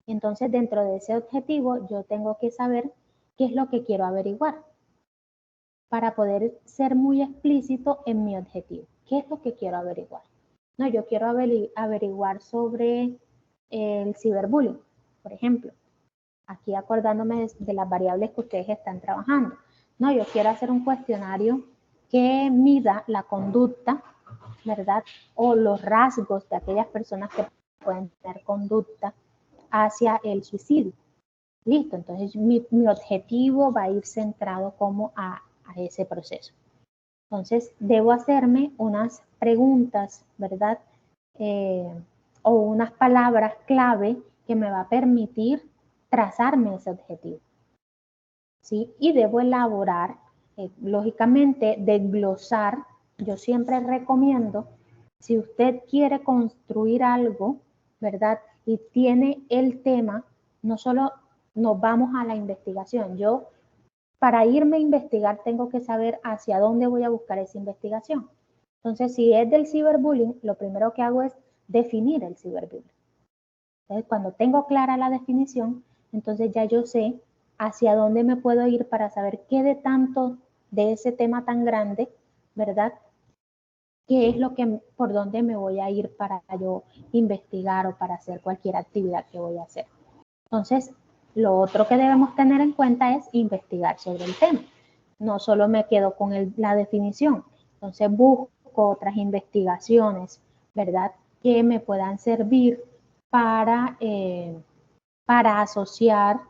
Entonces, dentro de ese objetivo, yo tengo que saber qué es lo que quiero averiguar para poder ser muy explícito en mi objetivo. ¿Qué es lo que quiero averiguar? No, yo quiero averiguar sobre el ciberbullying, por ejemplo. Aquí acordándome de las variables que ustedes están trabajando. No, yo quiero hacer un cuestionario que mida la conducta, ¿verdad? O los rasgos de aquellas personas que pueden tener conducta hacia el suicidio. Listo, entonces mi objetivo va a ir centrado como a ese proceso. Entonces, debo hacerme unas preguntas, ¿verdad? O unas palabras clave que me va a permitir trazarme ese objetivo. ¿Sí? Y debo elaborar, lógicamente, desglosar. Yo siempre recomiendo, si usted quiere construir algo, ¿verdad? Y tiene el tema, no solo nos vamos a la investigación. Yo, para irme a investigar, tengo que saber hacia dónde voy a buscar esa investigación. Entonces, si es del ciberbullying, lo primero que hago es definir el ciberbullying. Entonces, cuando tengo clara la definición, entonces ya yo sé hacia dónde me puedo ir para saber qué de tanto de ese tema tan grande, ¿verdad? ¿Qué es lo que, por dónde me voy a ir para yo investigar o para hacer cualquier actividad que voy a hacer? Entonces, lo otro que debemos tener en cuenta es investigar sobre el tema. No solo me quedo con la definición, entonces busco otras investigaciones, ¿verdad? Que me puedan servir para asociar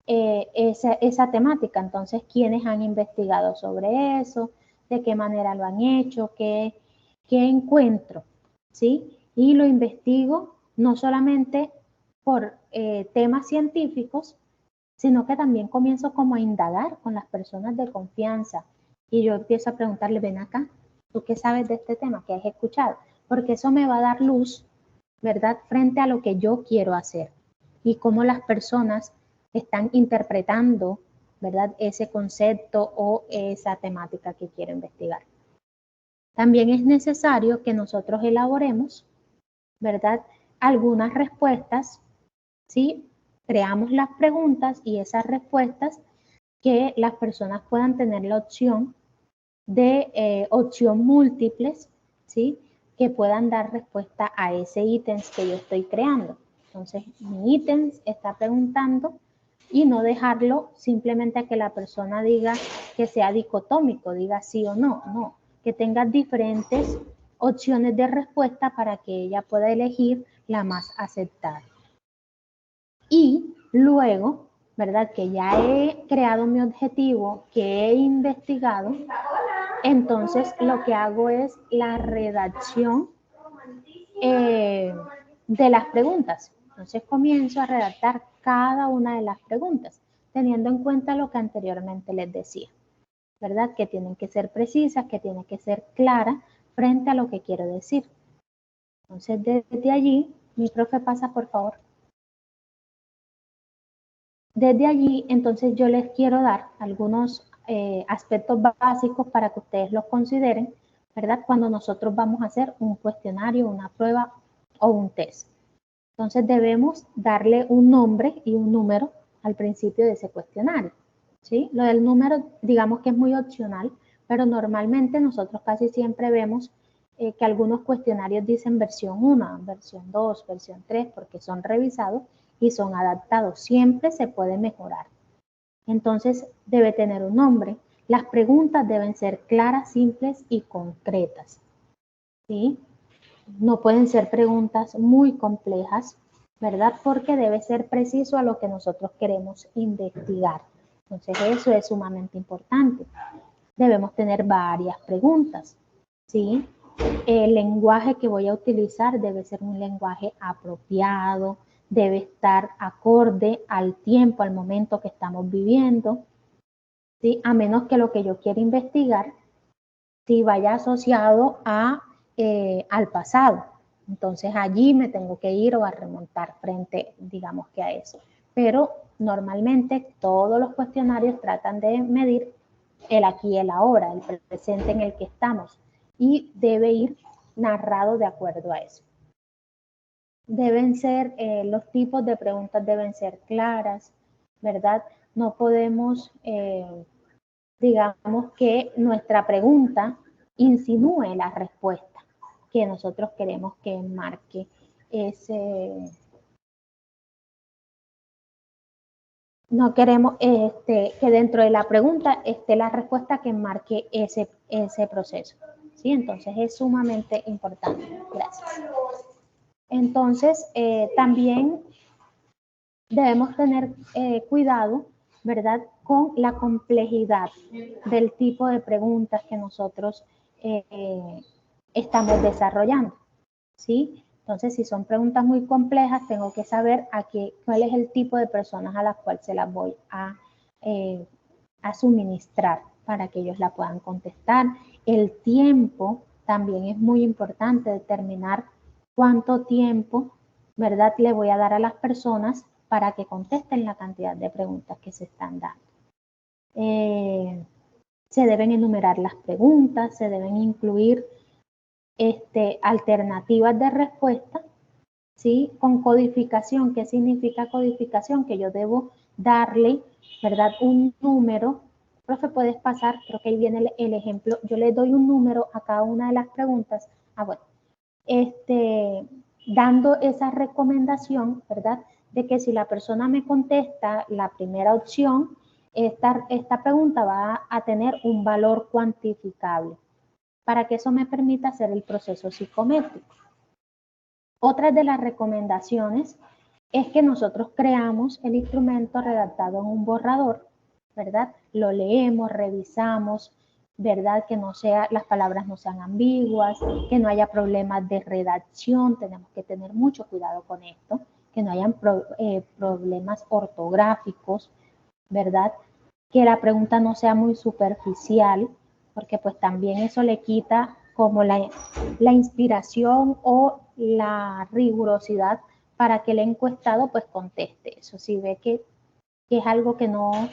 esa temática. Entonces, ¿quiénes han investigado sobre eso? ¿De qué manera lo han hecho? ¿Qué encuentro? ¿Sí? Y lo investigo no solamente por temas científicos, sino que también comienzo como a indagar con las personas de confianza. Y yo empiezo a preguntarle, ven acá, ¿tú qué sabes de este tema? ¿Qué has escuchado? Porque eso me va a dar luz, ¿verdad? Frente a lo que yo quiero hacer y cómo las personas están interpretando, ¿verdad? Ese concepto o esa temática que quiero investigar. También es necesario que nosotros elaboremos, ¿verdad? Algunas respuestas, ¿sí? Creamos las preguntas y esas respuestas que las personas puedan tener la opción de opción múltiples, ¿sí? Que puedan dar respuesta a ese ítem que yo estoy creando. Entonces, mi ítem está preguntando y no dejarlo simplemente a que la persona diga que sea dicotómico, diga sí o no, no, que tenga diferentes opciones de respuesta para que ella pueda elegir la más aceptada. Y luego, ¿verdad? Que ya he creado mi objetivo, que he investigado, entonces lo que hago es la redacción de las preguntas. Entonces comienzo a redactar cada una de las preguntas, teniendo en cuenta lo que anteriormente les decía, ¿verdad? Que tienen que ser precisas, que tienen que ser claras frente a lo que quiero decir. Entonces desde allí, mi profe pasa por favor. Desde allí, entonces yo les quiero dar algunos aspectos básicos para que ustedes los consideren, ¿verdad? Cuando nosotros vamos a hacer un cuestionario, una prueba o un test. Entonces debemos darle un nombre y un número al principio de ese cuestionario, ¿sí? Lo del número, digamos que es muy opcional, pero normalmente nosotros casi siempre vemos que algunos cuestionarios dicen versión 1, versión 2, versión 3, porque son revisados y son adaptados. Siempre se puede mejorar. Entonces debe tener un nombre. Las preguntas deben ser claras, simples y concretas, ¿sí? No pueden ser preguntas muy complejas, ¿verdad? Porque debe ser preciso a lo que nosotros queremos investigar. Entonces eso es sumamente importante. Debemos tener varias preguntas, ¿sí? El lenguaje que voy a utilizar debe ser un lenguaje apropiado, debe estar acorde al tiempo, al momento que estamos viviendo, ¿sí? A menos que lo que yo quiera investigar sí vaya asociado al pasado. Entonces allí me tengo que ir o a remontar frente, digamos que a eso. Pero normalmente todos los cuestionarios tratan de medir el aquí y el ahora, el presente en el que estamos, y debe ir narrado de acuerdo a eso. Deben ser, los tipos de preguntas deben ser claras, ¿verdad? No podemos, digamos que nuestra pregunta insinúe la respuesta que nosotros queremos que enmarque ese. No queremos que dentro de la pregunta esté la respuesta que enmarque ese proceso, ¿sí? Entonces es sumamente importante. Gracias. Entonces, también debemos tener cuidado, ¿verdad?, con la complejidad del tipo de preguntas que nosotros estamos desarrollando, ¿sí? Entonces, si son preguntas muy complejas, tengo que saber cuál es el tipo de personas a las cuales se las voy a suministrar para que ellos la puedan contestar. El tiempo también es muy importante, determinar cuánto tiempo, ¿verdad?, le voy a dar a las personas para que contesten la cantidad de preguntas que se están dando. Se deben enumerar las preguntas, se deben incluir alternativas de respuesta, ¿sí? Con codificación. ¿Qué significa codificación? Que yo debo darle, ¿verdad?, un número. Profe, puedes pasar, creo que ahí viene el ejemplo. Yo le doy un número a cada una de las preguntas. Bueno, dando esa recomendación, ¿verdad?, de que si la persona me contesta la primera opción, esta pregunta va a tener un valor cuantificable, para que eso me permita hacer el proceso psicométrico. Otra de las recomendaciones es que nosotros creamos el instrumento redactado en un borrador, ¿verdad? Lo leemos, revisamos, ¿verdad? Que no sea, las palabras no sean ambiguas, que no haya problemas de redacción, tenemos que tener mucho cuidado con esto, que no hayan problemas ortográficos, ¿verdad? Que la pregunta no sea muy superficial, porque pues también eso le quita como la inspiración o la rigurosidad para que el encuestado pues conteste. Eso si ve que es algo que no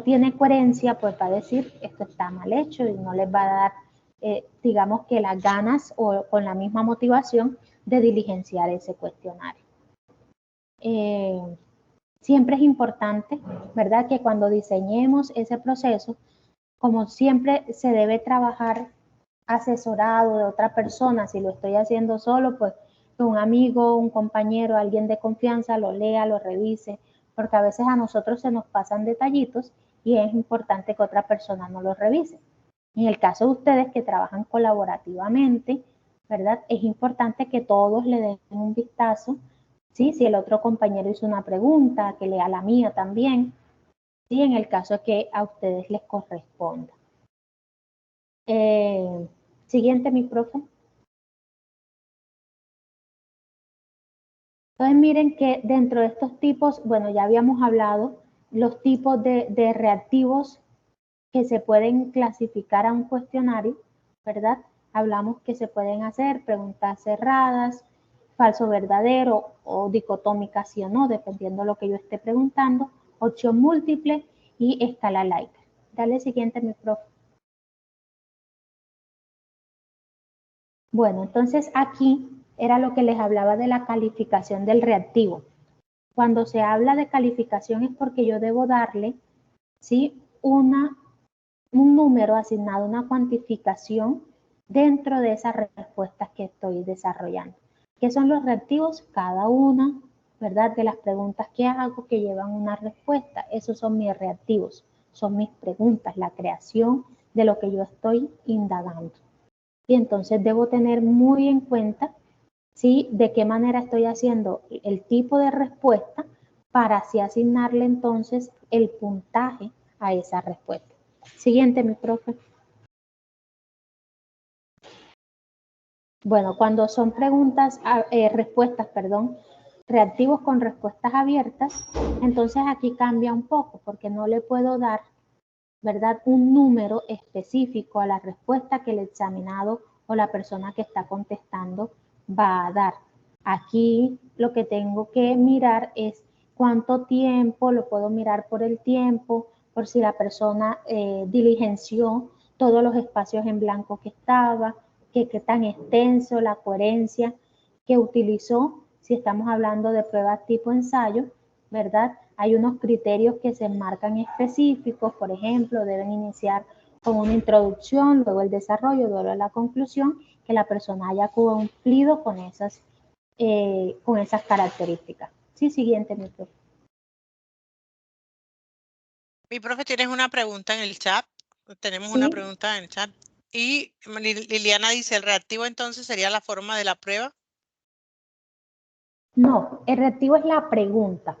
tiene coherencia, pues va a decir esto está mal hecho y no les va a dar, digamos que las ganas o con la misma motivación de diligenciar ese cuestionario. Siempre es importante, ¿verdad?, que cuando diseñemos ese proceso, como siempre se debe trabajar asesorado de otra persona. Si lo estoy haciendo solo, pues que un amigo, un compañero, alguien de confianza lo lea, lo revise, porque a veces a nosotros se nos pasan detallitos y es importante que otra persona no los revise. En el caso de ustedes que trabajan colaborativamente, ¿verdad?, es importante que todos le den un vistazo, ¿sí? Si el otro compañero hizo una pregunta, que lea la mía también, ¿sí?, en el caso que a ustedes les corresponda. Siguiente, mi profe. Entonces miren que dentro de estos tipos, bueno, ya habíamos hablado los tipos de reactivos que se pueden clasificar a un cuestionario, ¿verdad? Hablamos que se pueden hacer preguntas cerradas, falso verdadero o dicotómica sí o no, dependiendo de lo que yo esté preguntando, opción múltiple y escala Likert. Dale siguiente, mi profe. Bueno, entonces aquí era lo que les hablaba de la calificación del reactivo. Cuando se habla de calificación es porque yo debo darle, ¿sí?, un número asignado, una cuantificación dentro de esas respuestas que estoy desarrollando. ¿Qué son los reactivos? Cada una, ¿verdad?, de las preguntas que hago que llevan una respuesta. Esos son mis reactivos, son mis preguntas, la creación de lo que yo estoy indagando. Y entonces debo tener muy en cuenta, ¿sí?, de qué manera estoy haciendo el tipo de respuesta para así asignarle entonces el puntaje a esa respuesta. Siguiente, mi profe. Bueno, cuando son reactivos con respuestas abiertas, entonces aquí cambia un poco porque no le puedo dar, ¿verdad?, un número específico a la respuesta que el examinado o la persona que está contestando va a dar. Aquí lo que tengo que mirar es cuánto tiempo, lo puedo mirar por el tiempo, por si la persona diligenció todos los espacios en blanco que estaba, qué tan extenso, la coherencia que utilizó, si estamos hablando de pruebas tipo ensayo, ¿verdad? Hay unos criterios que se enmarcan específicos, por ejemplo, deben iniciar con una introducción, luego el desarrollo, luego la conclusión, que la persona haya cumplido con esas características. Sí, siguiente, mi profe. Mi profe, tienes una pregunta en el chat. Tenemos Sí. una pregunta en el chat. Y Liliana dice, ¿el reactivo entonces sería la forma de la prueba? No, el reactivo es la pregunta,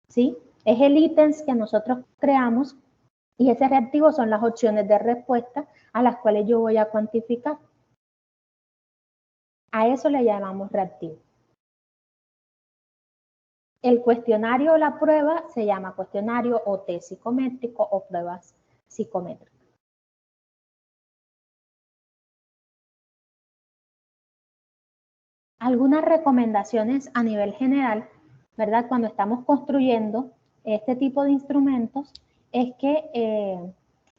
¿sí? Es el ítem que nosotros creamos y ese reactivo son las opciones de respuesta a las cuales yo voy a cuantificar. A eso le llamamos reactivo. El cuestionario o la prueba se llama cuestionario o test psicométrico o pruebas psicométricas. Algunas recomendaciones a nivel general ¿verdad? Cuando estamos construyendo este tipo de instrumentos, es que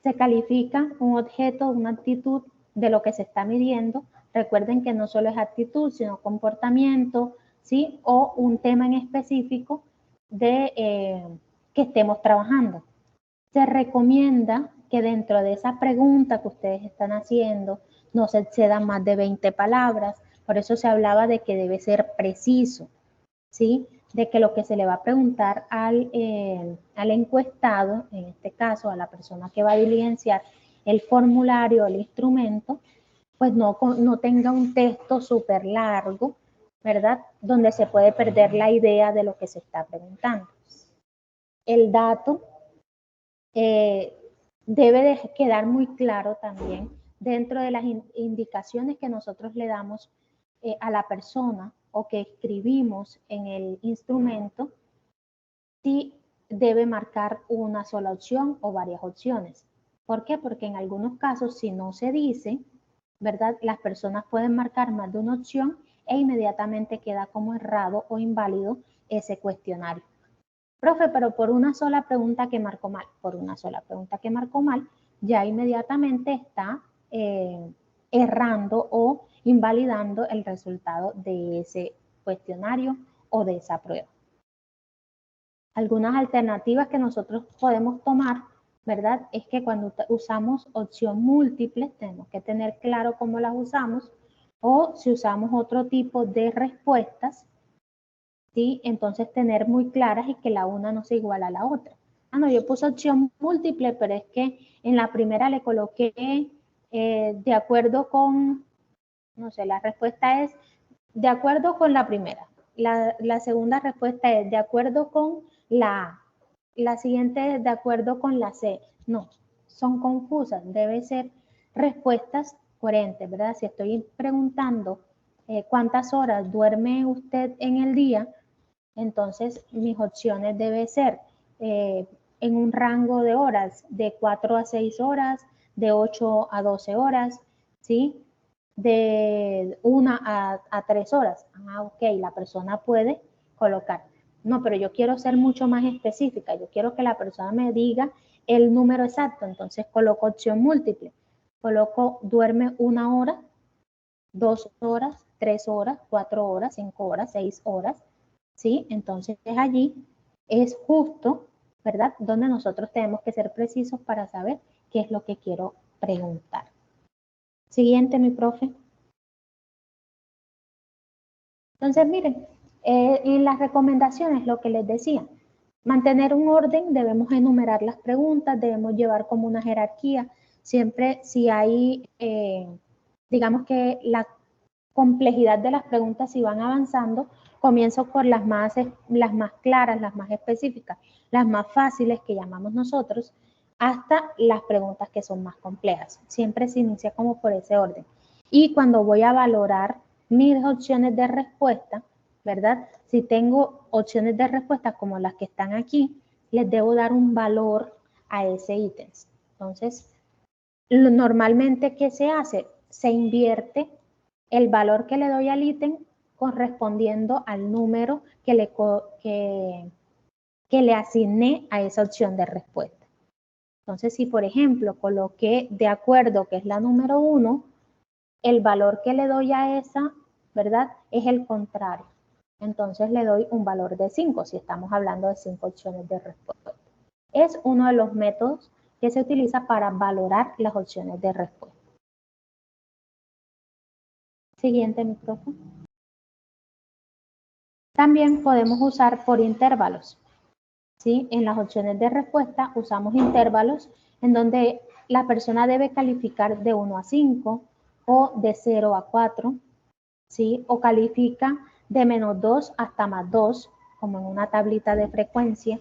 se califica un objeto, una actitud de lo que se está midiendo. Recuerden que no solo es actitud, sino comportamiento, ¿sí? O un tema en específico de que estemos trabajando. Se recomienda que dentro de esa pregunta que ustedes están haciendo no se excedan más de 20 palabras. Por eso se hablaba de que debe ser preciso, ¿sí? De que lo que se le va a preguntar al encuestado, en este caso a la persona que va a diligenciar el formulario, el instrumento, pues no tenga un texto súper largo, ¿verdad? Donde se puede perder la idea de lo que se está preguntando. El dato debe de quedar muy claro también dentro de las indicaciones que nosotros le damos a la persona o que escribimos en el instrumento, si debe marcar una sola opción o varias opciones. ¿Por qué? Porque en algunos casos, si no se dice, ¿verdad? Las personas pueden marcar más de una opción e inmediatamente queda como errado o inválido ese cuestionario. Profe, pero por una sola pregunta que marcó mal, por una sola pregunta que marcó mal, ya inmediatamente está errando o invalidando el resultado de ese cuestionario o de esa prueba. Algunas alternativas que nosotros podemos tomar, ¿verdad? Es que cuando usamos opción múltiple, tenemos que tener claro cómo las usamos, o si usamos otro tipo de respuestas, ¿sí? Entonces tener muy claras y que la una no sea igual a la otra. Ah, no, yo puse opción múltiple, pero es que en la primera le coloqué de acuerdo con, no sé, la respuesta es de acuerdo con la primera. La segunda respuesta es de acuerdo con la A. La siguiente es de acuerdo con la C. No, son confusas. Debe ser respuestas coherentes, ¿verdad? Si estoy preguntando cuántas horas duerme usted en el día, entonces mis opciones deben ser en un rango de horas de 4 a 6 horas, de 8 a 12 horas, ¿sí? De 1 a 3 horas. Ah, ok, la persona puede colocar. No, pero yo quiero ser mucho más específica. Yo quiero que la persona me diga el número exacto. Entonces coloco opción múltiple. Coloco duerme 1 hora, 2 horas, 3 horas, 4 horas, 5 horas, 6 horas. ¿Sí? Entonces allí es justo, ¿verdad? Donde nosotros tenemos que ser precisos para saber qué es lo que quiero preguntar. Siguiente, mi profe. Entonces, miren, en las recomendaciones, lo que les decía, mantener un orden, debemos enumerar las preguntas, debemos llevar como una jerarquía. Siempre si hay, digamos que la complejidad de las preguntas, si van avanzando, comienzo por las más claras, las más específicas, las más fáciles que llamamos nosotros, hasta las preguntas que son más complejas. Siempre se inicia como por ese orden. Y cuando voy a valorar mis opciones de respuesta, ¿verdad? Si tengo opciones de respuesta como las que están aquí, les debo dar un valor a ese ítem. Entonces, normalmente, ¿qué se hace? Se invierte el valor que le doy al ítem correspondiendo al número que le asigné a esa opción de respuesta. Entonces, si por ejemplo coloqué de acuerdo, que es la número 1, el valor que le doy a esa, ¿verdad? Es el contrario. Entonces le doy un valor de 5, si estamos hablando de 5 opciones de respuesta. Es uno de los métodos que se utiliza para valorar las opciones de respuesta. Siguiente, micrófono. También podemos usar por intervalos. ¿Sí? En las opciones de respuesta usamos intervalos en donde la persona debe calificar de 1 a 5 o de 0 a 4, ¿sí? O califica de -2 hasta +2, como en una tablita de frecuencia,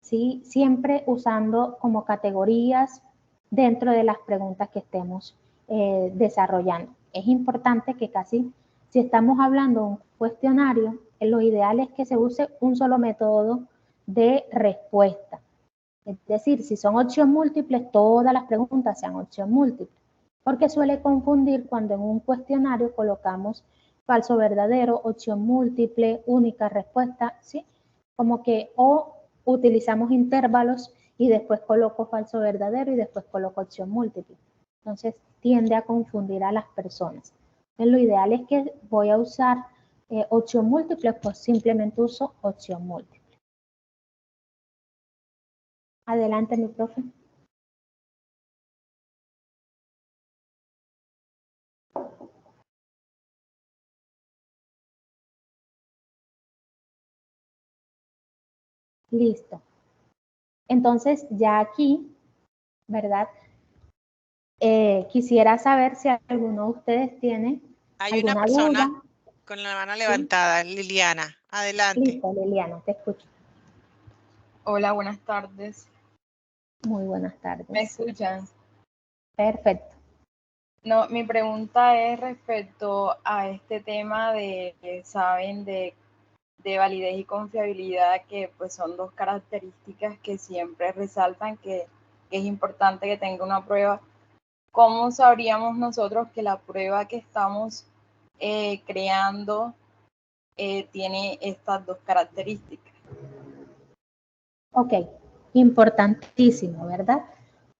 ¿sí? Siempre usando como categorías dentro de las preguntas que estemos desarrollando. Es importante que si estamos hablando de un cuestionario, lo ideal es que se use un solo método de respuesta. Es decir, si son opción múltiples, todas las preguntas sean opción múltiple, porque suele confundir cuando en un cuestionario colocamos falso verdadero, opción múltiple, única respuesta, ¿sí? Como que o utilizamos intervalos y después coloco falso verdadero y después coloco opción múltiple. Entonces tiende a confundir a las personas. Entonces, lo ideal es que voy a usar opción múltiple, pues simplemente uso opción múltiple. Adelante, mi profe. Listo. Entonces, ya aquí, ¿verdad? Quisiera saber si alguno de ustedes tiene Hay una alguna persona duda. con la mano ¿Sí? levantada, Liliana. Adelante. Listo, Liliana, te escucho. Hola, buenas tardes. Muy buenas tardes. ¿Me escuchan? Perfecto. No, mi pregunta es respecto a este tema saben, de validez y confiabilidad, que pues son dos características que siempre resaltan que es importante que tenga una prueba. ¿Cómo sabríamos nosotros que la prueba que estamos creando tiene estas dos características? Ok, importantísimo, ¿verdad?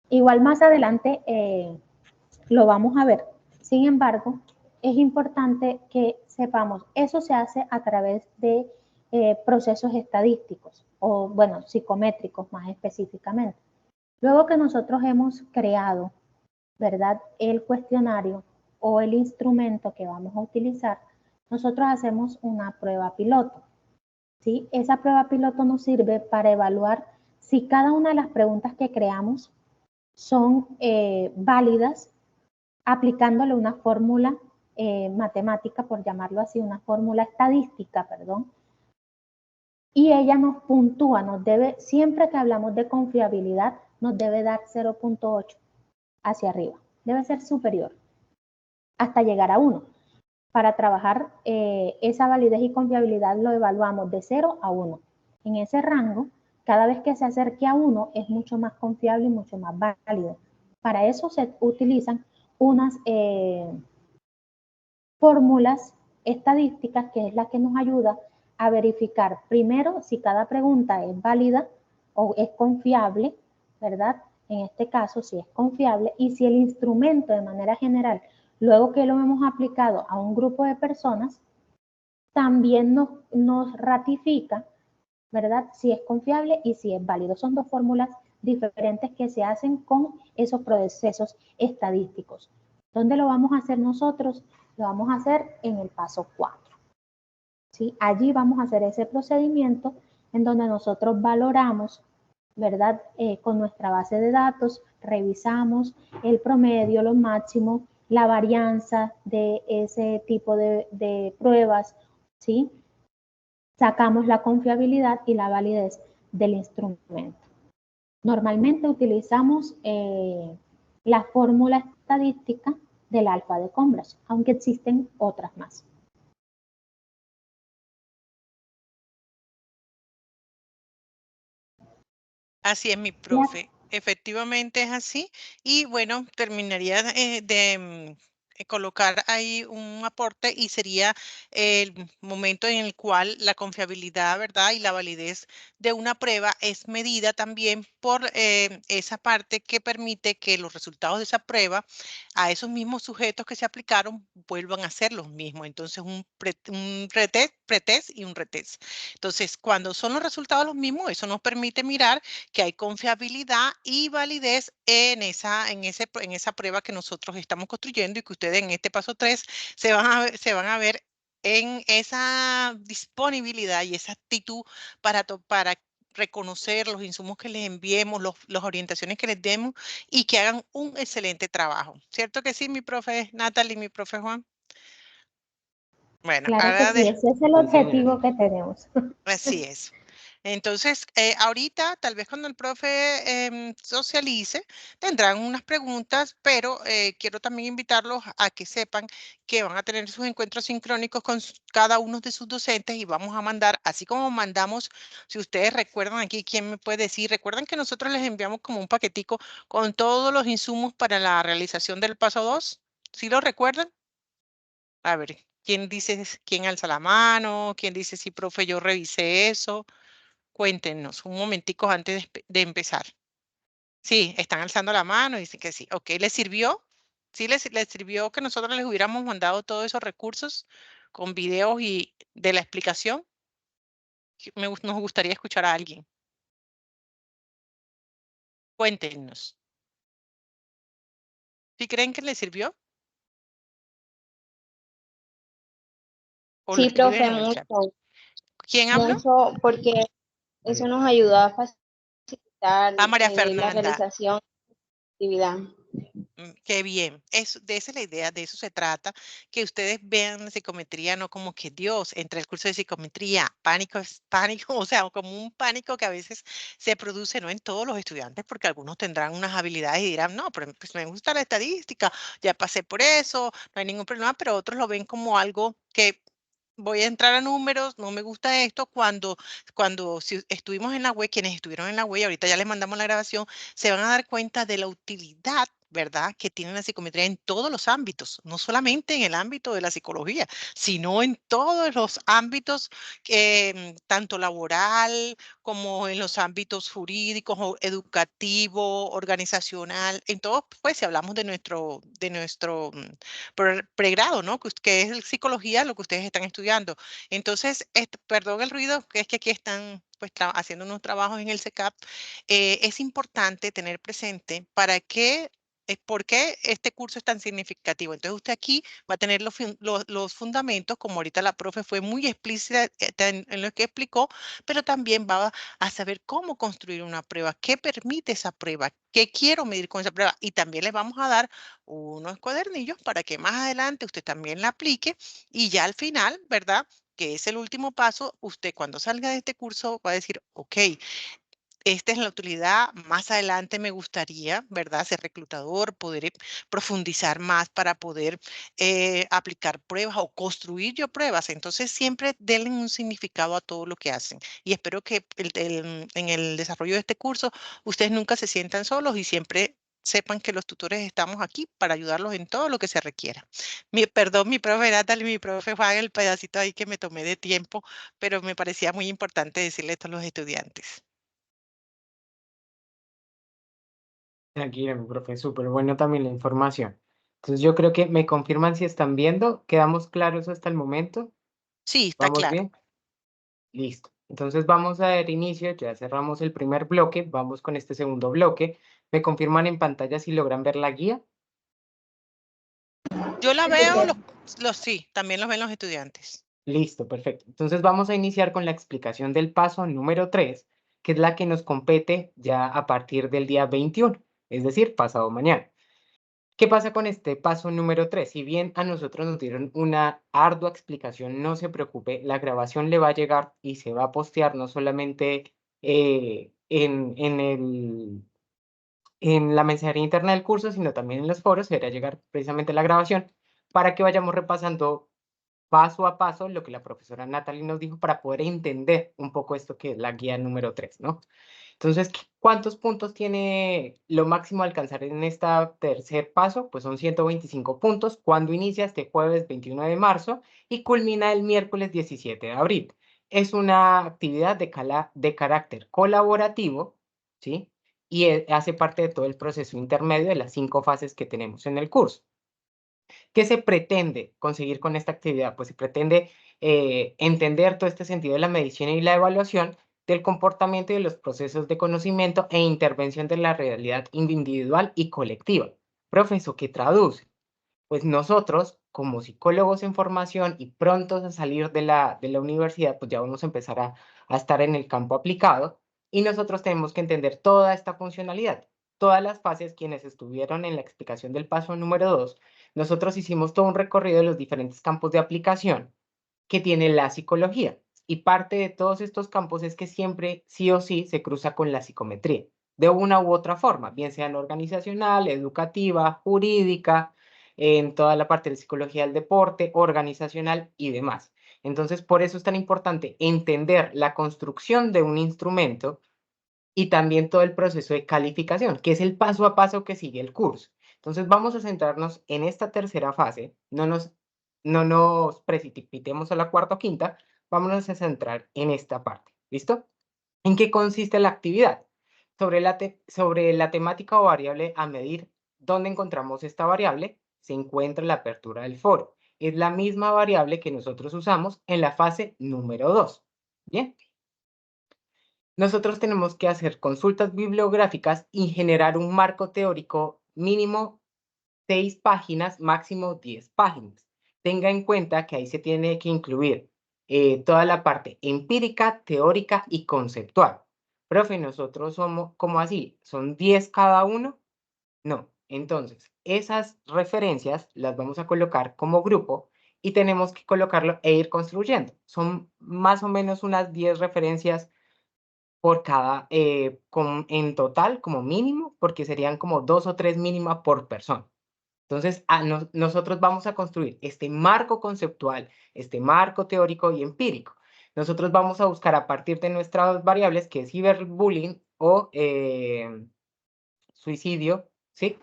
Igual más adelante lo vamos a ver. Sin embargo, es importante que sepamos, eso se hace a través de procesos estadísticos o, bueno, psicométricos más específicamente. Luego que nosotros hemos creado, ¿verdad?, el cuestionario o el instrumento que vamos a utilizar, nosotros hacemos una prueba piloto. ¿Sí? Esa prueba piloto nos sirve para evaluar si cada una de las preguntas que creamos son válidas aplicándole una fórmula matemática, por llamarlo así, una fórmula estadística, perdón. Y ella nos puntúa, nos debe, siempre que hablamos de confiabilidad, nos debe dar 0.8 hacia arriba. Debe ser superior hasta llegar a 1. Para trabajar esa validez y confiabilidad lo evaluamos de 0 a 1. En ese rango, cada vez que se acerque a 1 es mucho más confiable y mucho más válido. Para eso se utilizan unas fórmulas estadísticas, que es la que nos ayuda a verificar primero si cada pregunta es válida o es confiable, ¿verdad? En este caso, si es confiable, y si el instrumento de manera general, luego que lo hemos aplicado a un grupo de personas, también nos ratifica, ¿verdad? Si es confiable y si es válido. Son dos fórmulas diferentes que se hacen con esos procesos estadísticos. ¿Dónde lo vamos a hacer nosotros? Lo vamos a hacer en el paso 4. ¿Sí? Allí vamos a hacer ese procedimiento en donde nosotros valoramos, ¿verdad? Con nuestra base de datos, revisamos el promedio, los máximos, la varianza de ese tipo de pruebas, ¿sí? Sacamos la confiabilidad y la validez del instrumento. Normalmente utilizamos la fórmula estadística del alfa de Cambridge, aunque existen otras más. Así es, mi profe. Efectivamente es así. Y bueno, terminaría de colocar ahí un aporte y sería el momento en el cual la confiabilidad, ¿verdad? Y la validez de una prueba es medida también por esa parte que permite que los resultados de esa prueba a esos mismos sujetos que se aplicaron vuelvan a ser los mismos. Entonces, un pretest y un retest. Entonces, cuando son los resultados los mismos, eso nos permite mirar que hay confiabilidad y validez en esa prueba que nosotros estamos construyendo y que ustedes en este paso 3 se van a ver en esa disponibilidad y esa actitud para reconocer los insumos que les enviemos, las orientaciones que les demos y que hagan un excelente trabajo. ¿Cierto que sí, mi profe Natalie y mi profe Juan? Bueno, Claro que ahora sí, ese es el objetivo que tenemos. así es. Entonces, ahorita, tal vez cuando el profe socialice, tendrán unas preguntas, pero quiero también invitarlos a que sepan que van a tener sus encuentros sincrónicos con cada uno de sus docentes y vamos a mandar, así como mandamos, si ustedes recuerdan aquí, ¿quién me puede decir? Recuerdan que nosotros les enviamos como un paquetico con todos los insumos para la realización del paso 2. ¿Sí lo recuerdan? A ver, ¿quién dice, quién alza la mano? ¿Quién dice, sí, profe, yo revisé eso? Cuéntenos un momentico antes de empezar. Sí, están alzando la mano y dicen que sí. Ok, ¿les sirvió? ¿Sí les sirvió que nosotros les hubiéramos mandado todos esos recursos con videos y de la explicación? Nos gustaría escuchar a alguien. Cuéntenos. ¿Sí creen que les sirvió? ¿O lo Sí, escriben profe, en el chat? mucho, ¿Quién habló? mucho, porque eso nos ayudó a facilitar María la Fernanda. realización de la actividad. Qué bien. De esa es la idea, de eso se trata, que ustedes vean la psicometría no como que Dios, entre el curso de psicometría, pánico es pánico, o sea, como un pánico que a veces se produce no en todos los estudiantes, porque algunos tendrán unas habilidades y dirán, no, pero pues me gusta la estadística, ya pasé por eso, no hay ningún problema, pero otros lo ven como algo que voy a entrar a números, no me gusta esto, cuando si estuvimos en la web, quienes estuvieron en la web, ahorita ya les mandamos la grabación, se van a dar cuenta de la utilidad, ¿verdad?, que tiene la psicometría en todos los ámbitos, no solamente en el ámbito de la psicología, sino en todos los ámbitos, tanto laboral como en los ámbitos jurídicos, o educativo, organizacional, en todo, pues si hablamos de nuestro pregrado, ¿no? Que es psicología, lo que ustedes están estudiando. Entonces, perdón el ruido, que es que aquí están pues haciendo unos trabajos en el CECAP. Es importante tener presente por qué este curso es tan significativo. Entonces, usted aquí va a tener los fundamentos, como ahorita la profe fue muy explícita en lo que explicó, pero también va a saber cómo construir una prueba, qué permite esa prueba, qué quiero medir con esa prueba. Y también les vamos a dar unos cuadernillos para que más adelante usted también la aplique y ya al final, ¿verdad?, que es el último paso, usted cuando salga de este curso va a decir, ok, esta es la utilidad, más adelante me gustaría, ¿verdad?, ser reclutador, poder profundizar más para poder aplicar pruebas o construir yo pruebas. Entonces, siempre denle un significado a todo lo que hacen. Y espero que en el desarrollo de este curso ustedes nunca se sientan solos y siempre sepan que los tutores estamos aquí para ayudarlos en todo lo que se requiera. Perdón, mi profe Natalie, mi profe Juan, el pedacito ahí que me tomé de tiempo, pero me parecía muy importante decirle esto a los estudiantes. Aquí, mi profe, súper bueno también la información. Entonces yo creo que me confirman si están viendo. ¿Quedamos claros hasta el momento? Sí, está ¿Vamos claro. bien? Listo. Entonces vamos a dar inicio, ya cerramos el primer bloque, vamos con este segundo bloque. ¿Me confirman en pantalla si logran ver la guía? Yo la veo, sí, también los ven los estudiantes. Listo, perfecto. Entonces vamos a iniciar con la explicación del paso número 3, que es la que nos compete ya a partir del día 21, es decir, pasado mañana. ¿Qué pasa con este paso número 3? Si bien a nosotros nos dieron una ardua explicación, no se preocupe, la grabación le va a llegar y se va a postear no solamente en la mensajería interna del curso, sino también en los foros, se va a llegar precisamente la grabación para que vayamos repasando paso a paso lo que la profesora Natalie nos dijo para poder entender un poco esto que es la guía número 3, ¿no? Entonces, ¿cuántos puntos tiene lo máximo a alcanzar en este tercer paso? Pues son 125 puntos cuando inicia este jueves 21 de marzo y culmina el miércoles 17 de abril. Es una actividad de carácter colaborativo, ¿sí? Y hace parte de todo el proceso intermedio de las 5 fases que tenemos en el curso. ¿Qué se pretende conseguir con esta actividad? Pues se pretende entender todo este sentido de la medición y la evaluación del comportamiento y de los procesos de conocimiento e intervención de la realidad individual y colectiva. Profesor, ¿qué traduce? Pues nosotros, como psicólogos en formación y prontos a salir de la universidad, pues ya vamos a empezar a estar en el campo aplicado y nosotros tenemos que entender toda esta funcionalidad. Todas las fases, quienes estuvieron en la explicación del paso número 2, nosotros hicimos todo un recorrido de los diferentes campos de aplicación que tiene la psicología. Y parte de todos estos campos es que siempre, sí o sí, se cruza con la psicometría, de una u otra forma, bien sea en organizacional, educativa, jurídica, en toda la parte de psicología del deporte, organizacional y demás. Entonces, por eso es tan importante entender la construcción de un instrumento y también todo el proceso de calificación, que es el paso a paso que sigue el curso. Entonces, vamos a centrarnos en esta tercera fase, no nos precipitemos a la cuarta o quinta, vámonos a centrar en esta parte. ¿Listo? ¿En qué consiste la actividad? Sobre la temática o variable a medir, ¿dónde encontramos esta variable? Se encuentra la apertura del foro. Es la misma variable que nosotros usamos en la fase número 2. Bien. Nosotros tenemos que hacer consultas bibliográficas y generar un marco teórico mínimo 6 páginas, máximo 10 páginas. Tenga en cuenta que ahí se tiene que incluir toda la parte empírica, teórica y conceptual. Profe, nosotros somos, ¿cómo así? ¿Son 10 cada uno? No. Entonces, esas referencias las vamos a colocar como grupo y tenemos que colocarlo e ir construyendo. Son más o menos unas 10 referencias por cada, en total como mínimo, porque serían como 2 o 3 mínimas por persona. Entonces, nosotros vamos a construir este marco conceptual, este marco teórico y empírico. Nosotros vamos a buscar a partir de nuestras variables, que es ciberbullying o suicidio, ¿sí?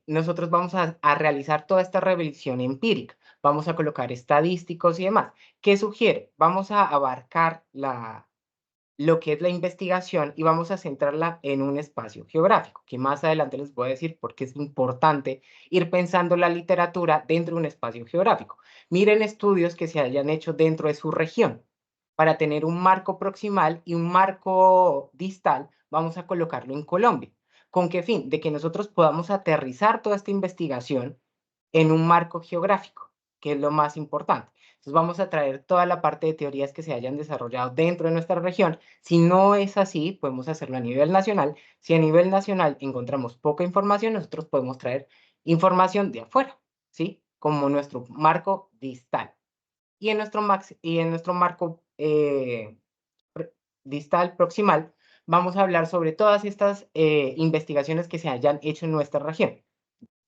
Nosotros vamos a realizar toda esta revisión empírica. Vamos a colocar estadísticos y demás. ¿Qué sugiere? Vamos a abarcar lo que es la investigación y vamos a centrarla en un espacio geográfico, que más adelante les voy a decir por qué es importante ir pensando la literatura dentro de un espacio geográfico. Miren estudios que se hayan hecho dentro de su región. Para tener un marco proximal y un marco distal, vamos a colocarlo en Colombia. ¿Con qué fin? De que nosotros podamos aterrizar toda esta investigación en un marco geográfico, que es lo más importante. Entonces vamos a traer toda la parte de teorías que se hayan desarrollado dentro de nuestra región. Si no es así, podemos hacerlo a nivel nacional. Si a nivel nacional encontramos poca información, nosotros podemos traer información de afuera, ¿sí? Como nuestro marco distal. Y en nuestro marco distal proximal, vamos a hablar sobre todas estas investigaciones que se hayan hecho en nuestra región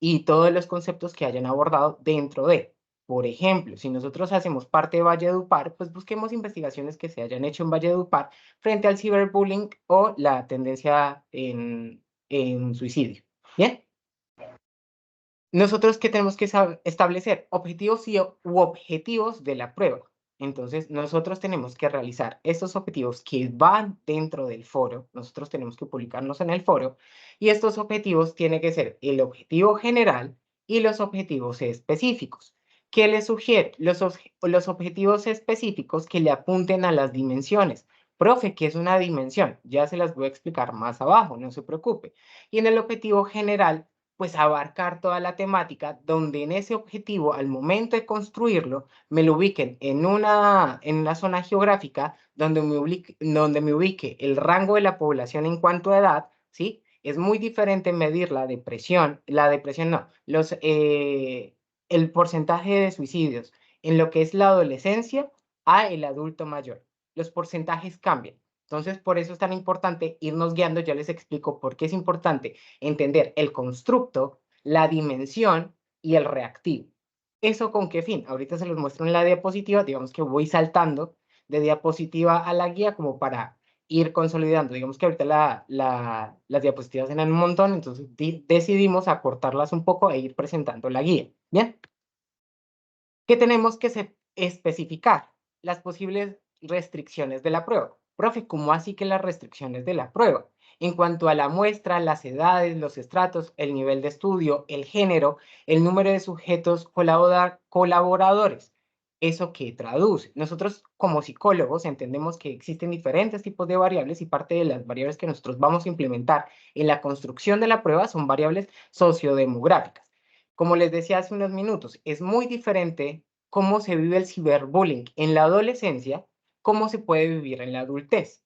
y todos los conceptos que hayan abordado dentro de. Por ejemplo, si nosotros hacemos parte de Valledupar, pues busquemos investigaciones que se hayan hecho en Valledupar frente al ciberbullying o la tendencia en suicidio. ¿Bien? Nosotros, ¿qué tenemos que establecer? Objetivos u objetivos de la prueba. Entonces, nosotros tenemos que realizar estos objetivos que van dentro del foro. Nosotros tenemos que publicarnos en el foro. Y estos objetivos tienen que ser el objetivo general y los objetivos específicos. ¿Qué les sugiere? Los objetivos específicos que le apunten a las dimensiones. Profe, ¿qué es una dimensión? Ya se las voy a explicar más abajo, no se preocupe. Y en el objetivo general, pues abarcar toda la temática, donde en ese objetivo, al momento de construirlo, me lo ubiquen en una zona geográfica donde me ubique el rango de la población en cuanto a edad, ¿sí? Es muy diferente medir la depresión no, el porcentaje de suicidios en lo que es la adolescencia a el adulto mayor. Los porcentajes cambian. Entonces, por eso es tan importante irnos guiando. Yo les explico por qué es importante entender el constructo, la dimensión y el reactivo. ¿Eso con qué fin? Ahorita se los muestro en la diapositiva. Digamos que voy saltando de diapositiva a la guía como para ir consolidando. Digamos que ahorita las diapositivas eran un montón, entonces decidimos acortarlas un poco e ir presentando la guía. ¿Bien? ¿Qué tenemos que especificar? Las posibles restricciones de la prueba. Profe, ¿cómo así que las restricciones de la prueba? En cuanto a la muestra, las edades, los estratos, el nivel de estudio, el género, el número de sujetos colaboradores. ¿Eso qué traduce? Nosotros como psicólogos entendemos que existen diferentes tipos de variables y parte de las variables que nosotros vamos a implementar en la construcción de la prueba son variables sociodemográficas. Como les decía hace unos minutos, es muy diferente cómo se vive el ciberbullying en la adolescencia, cómo se puede vivir en la adultez.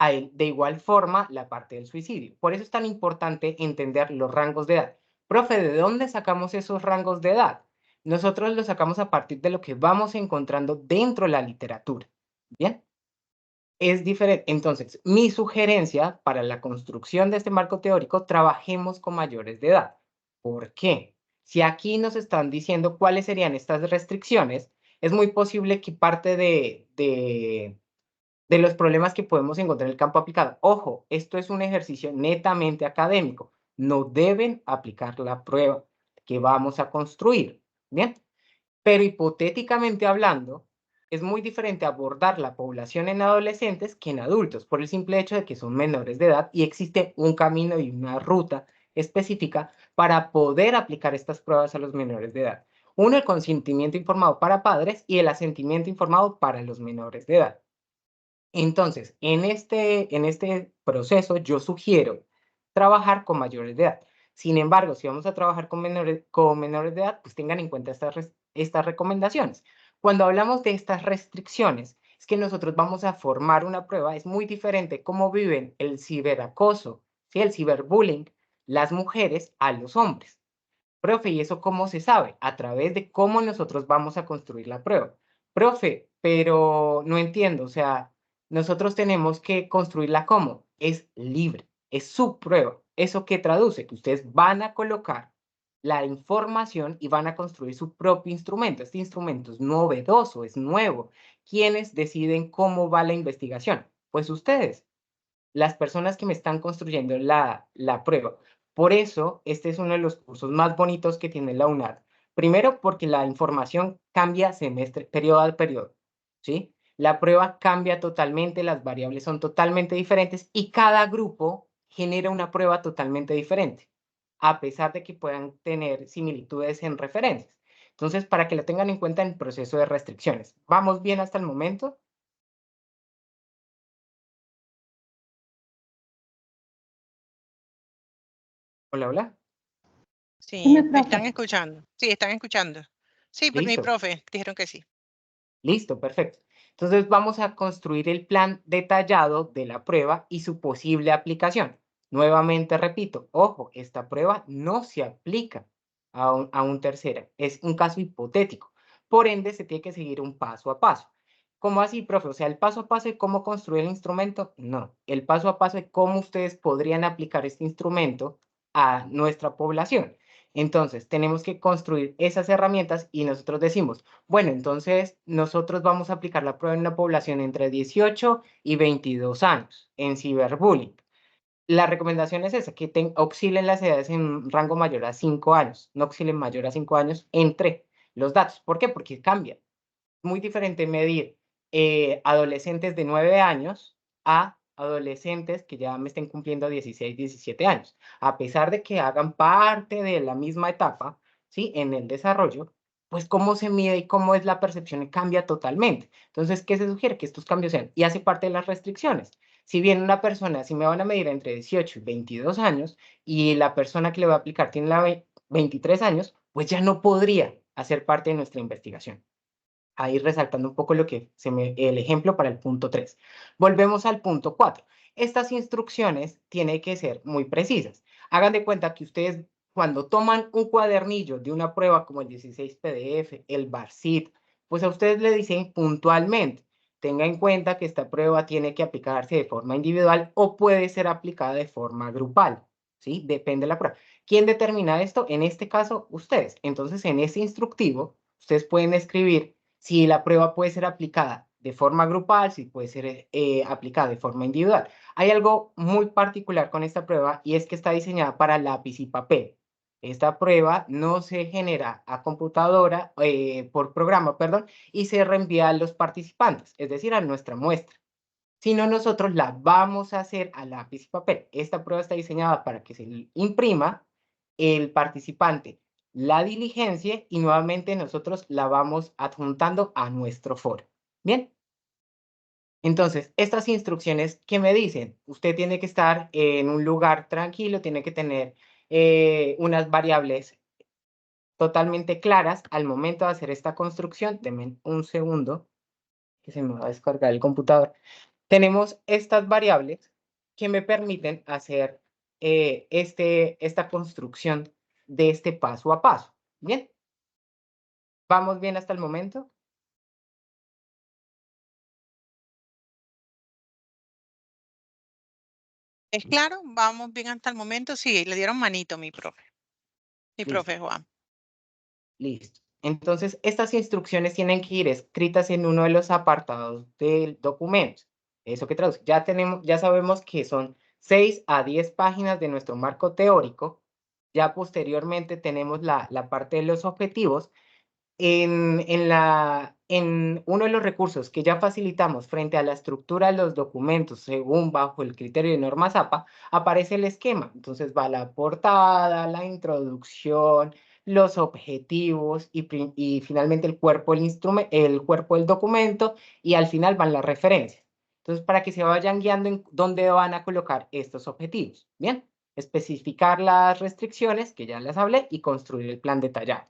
De igual forma, la parte del suicidio. Por eso es tan importante entender los rangos de edad. Profe, ¿de dónde sacamos esos rangos de edad? Nosotros los sacamos a partir de lo que vamos encontrando dentro de la literatura. ¿Bien? Es diferente. Entonces, mi sugerencia para la construcción de este marco teórico, trabajemos con mayores de edad. ¿Por qué? Si aquí nos están diciendo cuáles serían estas restricciones, es muy posible que parte de los problemas que podemos encontrar en el campo aplicado. Ojo, esto es un ejercicio netamente académico. No deben aplicar la prueba que vamos a construir. ¿Bien? Pero hipotéticamente hablando, es muy diferente abordar la población en adolescentes que en adultos, por el simple hecho de que son menores de edad y existe un camino y una ruta específica para poder aplicar estas pruebas a los menores de edad. Uno, el consentimiento informado para padres y el asentimiento informado para los menores de edad. Entonces, en este proceso yo sugiero trabajar con mayores de edad. Sin embargo, si vamos a trabajar con menores de edad, pues tengan en cuenta estas recomendaciones. Cuando hablamos de estas restricciones, es que nosotros vamos a formar una prueba, es muy diferente cómo viven el ciberacoso, ¿sí? El ciberbullying, las mujeres a los hombres. Profe, ¿y eso cómo se sabe? A través de cómo nosotros vamos a construir la prueba. Profe, pero no entiendo, o sea, nosotros tenemos que construirla como es libre, es su prueba. ¿Eso qué traduce? Que ustedes van a colocar la información y van a construir su propio instrumento. Este instrumento es novedoso, es nuevo. ¿Quiénes deciden cómo va la investigación? Pues ustedes, las personas que me están construyendo la prueba. Por eso, este es uno de los cursos más bonitos que tiene la UNAD. Primero, porque la información cambia semestre, periodo a periodo, ¿sí? La prueba cambia totalmente, las variables son totalmente diferentes y cada grupo genera una prueba totalmente diferente, a pesar de que puedan tener similitudes en referencias. Entonces, para que lo tengan en cuenta en el proceso de restricciones. ¿Vamos bien hasta el momento? Hola, hola. Sí, Dime, me están profe. escuchando. Sí, están escuchando. Sí, pero mi Listo. profe, dijeron que sí. Listo, perfecto. Entonces vamos a construir el plan detallado de la prueba y su posible aplicación. Nuevamente repito, ojo, esta prueba no se aplica a un tercero, es un caso hipotético. Por ende, se tiene que seguir un paso a paso. ¿Cómo así, profe? O sea, el paso a paso de cómo construir el instrumento, no. El paso a paso de cómo ustedes podrían aplicar este instrumento a nuestra población. Entonces, tenemos que construir esas herramientas y nosotros decimos, bueno, entonces nosotros vamos a aplicar la prueba en una población entre 18 y 22 años en ciberbullying. La recomendación es esa, que oscilen las edades en un rango mayor a 5 años, no oscilen mayor a 5 años entre los datos. ¿Por qué? Porque cambia. Muy diferente medir adolescentes de 9 años a adolescentes que ya me estén cumpliendo 16, 17 años. A pesar de que hagan parte de la misma etapa, ¿sí? En el desarrollo, pues cómo se mide y cómo es la percepción cambia totalmente. Entonces, ¿qué se sugiere? Que estos cambios sean, y hace parte de las restricciones. Si bien una persona, si me van a medir entre 18 y 22 años, y la persona que le va a aplicar tiene 23 años, pues ya no podría hacer parte de nuestra investigación. Ahí resaltando un poco el ejemplo para el punto 3. Volvemos al punto 4. Estas instrucciones tienen que ser muy precisas. Hagan de cuenta que ustedes cuando toman un cuadernillo de una prueba como el 16 PDF, el BARCIT, pues a ustedes le dicen puntualmente, tenga en cuenta que esta prueba tiene que aplicarse de forma individual o puede ser aplicada de forma grupal, ¿sí? Depende de la prueba. ¿Quién determina esto? En este caso, ustedes. Entonces, en ese instructivo, ustedes pueden escribir si la prueba puede ser aplicada de forma grupal, si puede ser aplicada de forma individual. Hay algo muy particular con esta prueba y es que está diseñada para lápiz y papel. Esta prueba no se genera a computadora, por programa, perdón, y se reenvía a los participantes, es decir, a nuestra muestra. Sino nosotros la vamos a hacer a lápiz y papel. Esta prueba está diseñada para que se imprima, el participante la diligencia y nuevamente nosotros la vamos adjuntando a nuestro foro. Bien. Entonces, estas instrucciones, ¿qué me dicen? Usted tiene que estar en un lugar tranquilo, tiene que tener unas variables totalmente claras al momento de hacer esta construcción. Denme un segundo, que se me va a descargar el computador. Tenemos estas variables que me permiten hacer esta construcción de este paso a paso. Bien, ¿vamos bien hasta el momento? ¿Es claro? Vamos bien hasta el momento. Sí, le dieron manito, mi profe. Mi Listo, profe Juan. listo. Entonces, estas instrucciones tienen que ir escritas en uno de los apartados del documento. ¿Eso qué traduce? Ya sabemos que son 6 a 10 páginas de nuestro marco teórico. Ya posteriormente tenemos la parte de los objetivos. en uno de los recursos que ya facilitamos frente a la estructura de los documentos según bajo el criterio de norma ZAPA, aparece el esquema. Entonces va la portada, la introducción, los objetivos y finalmente el cuerpo del documento y al final van las referencias. Entonces, para que se vayan guiando en dónde van a colocar estos objetivos. Bien, especificar las restricciones, que ya las hablé, y construir el plan detallado.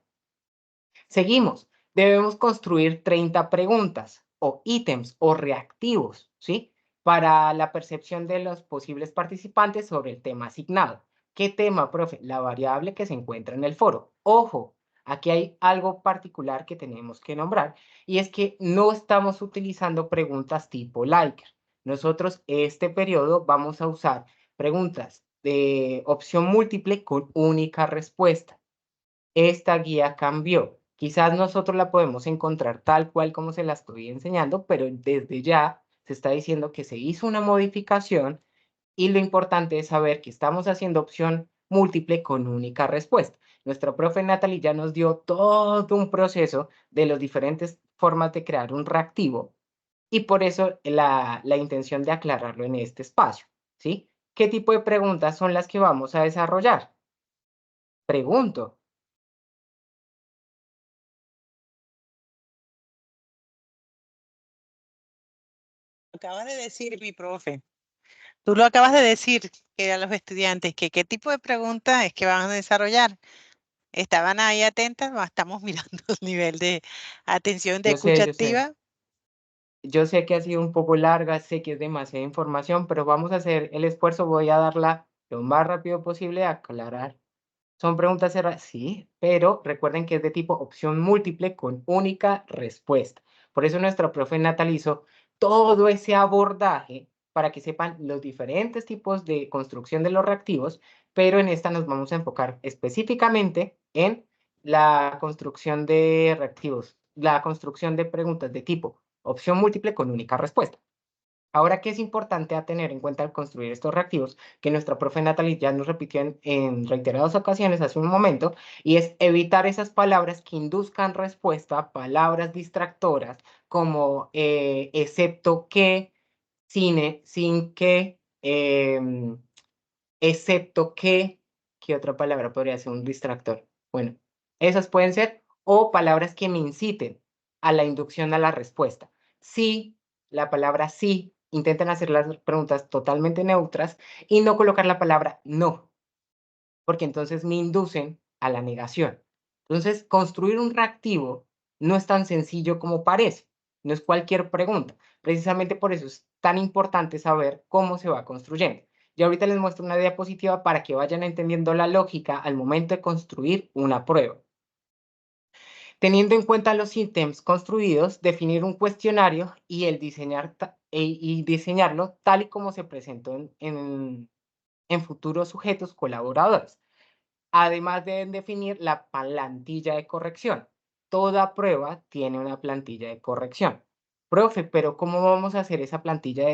Seguimos. Debemos construir 30 preguntas o ítems o reactivos, ¿sí? Para la percepción de los posibles participantes sobre el tema asignado. ¿Qué tema, profe? La variable que se encuentra en el foro. Ojo, aquí hay algo particular que tenemos que nombrar y es que no estamos utilizando preguntas tipo Likert. Nosotros este periodo vamos a usar preguntas de opción múltiple con única respuesta. Esta guía cambió. Quizás nosotros la podemos encontrar tal cual como se la estoy enseñando, pero desde ya se está diciendo que se hizo una modificación y lo importante es saber que estamos haciendo opción múltiple con única respuesta. Nuestra profe Natalie ya nos dio todo un proceso de las diferentes formas de crear un reactivo y por eso la intención de aclararlo en este espacio, ¿sí? ¿Qué tipo de preguntas son las que vamos a desarrollar? Pregunto. Acabas de decir, mi profe, tú lo acabas de decir que a los estudiantes, que qué tipo de preguntas es que van a desarrollar. ¿Estaban ahí atentas? Estamos mirando el nivel de atención, de Yo sé, escucha yo sé. activa. Yo sé que ha sido un poco larga, sé que es demasiada información, pero vamos a hacer el esfuerzo, voy a darla lo más rápido posible a aclarar. Son preguntas cerradas, sí, pero recuerden que es de tipo opción múltiple con única respuesta. Por eso nuestra profe Natalie hizo todo ese abordaje para que sepan los diferentes tipos de construcción de los reactivos, pero en esta nos vamos a enfocar específicamente en la construcción de reactivos, la construcción de preguntas de tipo opción múltiple con única respuesta. Ahora, ¿qué es importante a tener en cuenta al construir estos reactivos? Que nuestra profe Natalie ya nos repitió en reiteradas ocasiones hace un momento, y es evitar esas palabras que induzcan respuesta, palabras distractoras, como excepto que, sin que, excepto que, ¿qué otra palabra podría ser un distractor? Bueno, esas pueden ser, o palabras que me inciten a la inducción a la respuesta. Sí, la palabra sí, intenten hacer las preguntas totalmente neutras y no colocar la palabra no, porque entonces me inducen a la negación. Entonces, construir un reactivo no es tan sencillo como parece, no es cualquier pregunta. Precisamente por eso es tan importante saber cómo se va construyendo. Y ahorita les muestro una diapositiva para que vayan entendiendo la lógica al momento de construir una prueba. Teniendo en cuenta los ítems construidos, definir un cuestionario y diseñarlo tal y como se presentó en futuros sujetos colaboradores. Además deben definir la plantilla de corrección. Toda prueba tiene una plantilla de corrección. Profe, pero ¿cómo vamos a hacer esa plantilla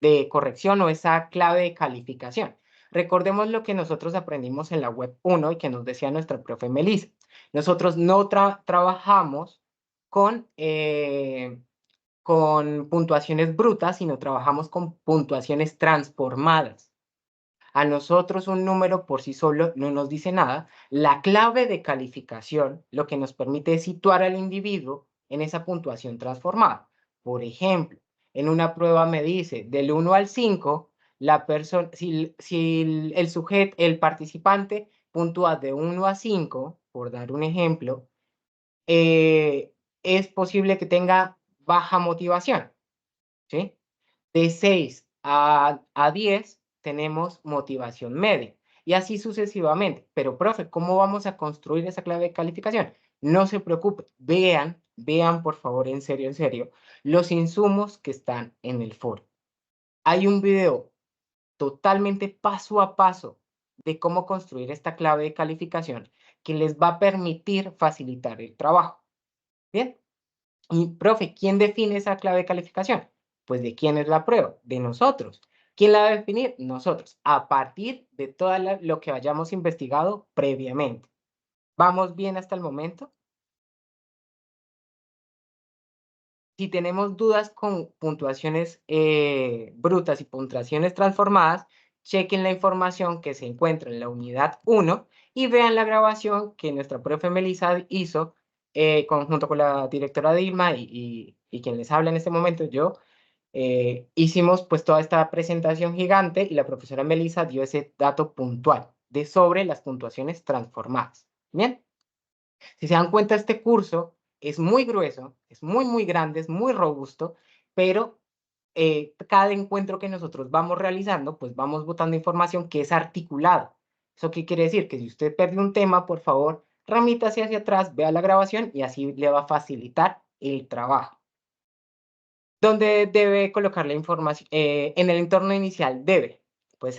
de corrección o esa clave de calificación? Recordemos lo que nosotros aprendimos en la web 1 y que nos decía nuestra profe Melissa. Nosotros no trabajamos con puntuaciones brutas, sino trabajamos con puntuaciones transformadas. A nosotros un número por sí solo no nos dice nada. La clave de calificación lo que nos permite es situar al individuo en esa puntuación transformada. Por ejemplo, en una prueba me dice del 1 al 5, la persona, si el sujeto, el participante puntúa de 1 a 5, por dar un ejemplo, es posible que tenga baja motivación, ¿sí? De 6 a 10 tenemos motivación media y así sucesivamente. Pero, profe, ¿cómo vamos a construir esa clave de calificación? No se preocupe, vean por favor, en serio, los insumos que están en el foro. Hay un video totalmente paso a paso de cómo construir esta clave de calificación que les va a permitir facilitar el trabajo. Bien. Y, profe, ¿quién define esa clave de calificación? Pues, ¿de quién es la prueba? De nosotros. ¿Quién la va a definir? Nosotros, a partir de todo lo que hayamos investigado previamente. ¿Vamos bien hasta el momento? Si tenemos dudas con puntuaciones brutas y puntuaciones transformadas, chequen la información que se encuentra en la unidad 1 y vean la grabación que nuestra profe Melissa hizo junto con la directora Dilma y quien les habla en este momento, yo. Hicimos pues toda esta presentación gigante y la profesora Melissa dio ese dato puntual de sobre las puntuaciones transformadas. Bien, si se dan cuenta, este curso es muy grueso, es muy grande, es muy robusto, pero cada encuentro que nosotros vamos realizando, pues vamos botando información que es articulada. ¿Eso qué quiere decir? Que si usted perdió un tema, por favor, remítase hacia atrás, vea la grabación y así le va a facilitar el trabajo. ¿Dónde debe colocar la información? En el entorno inicial debe, pues,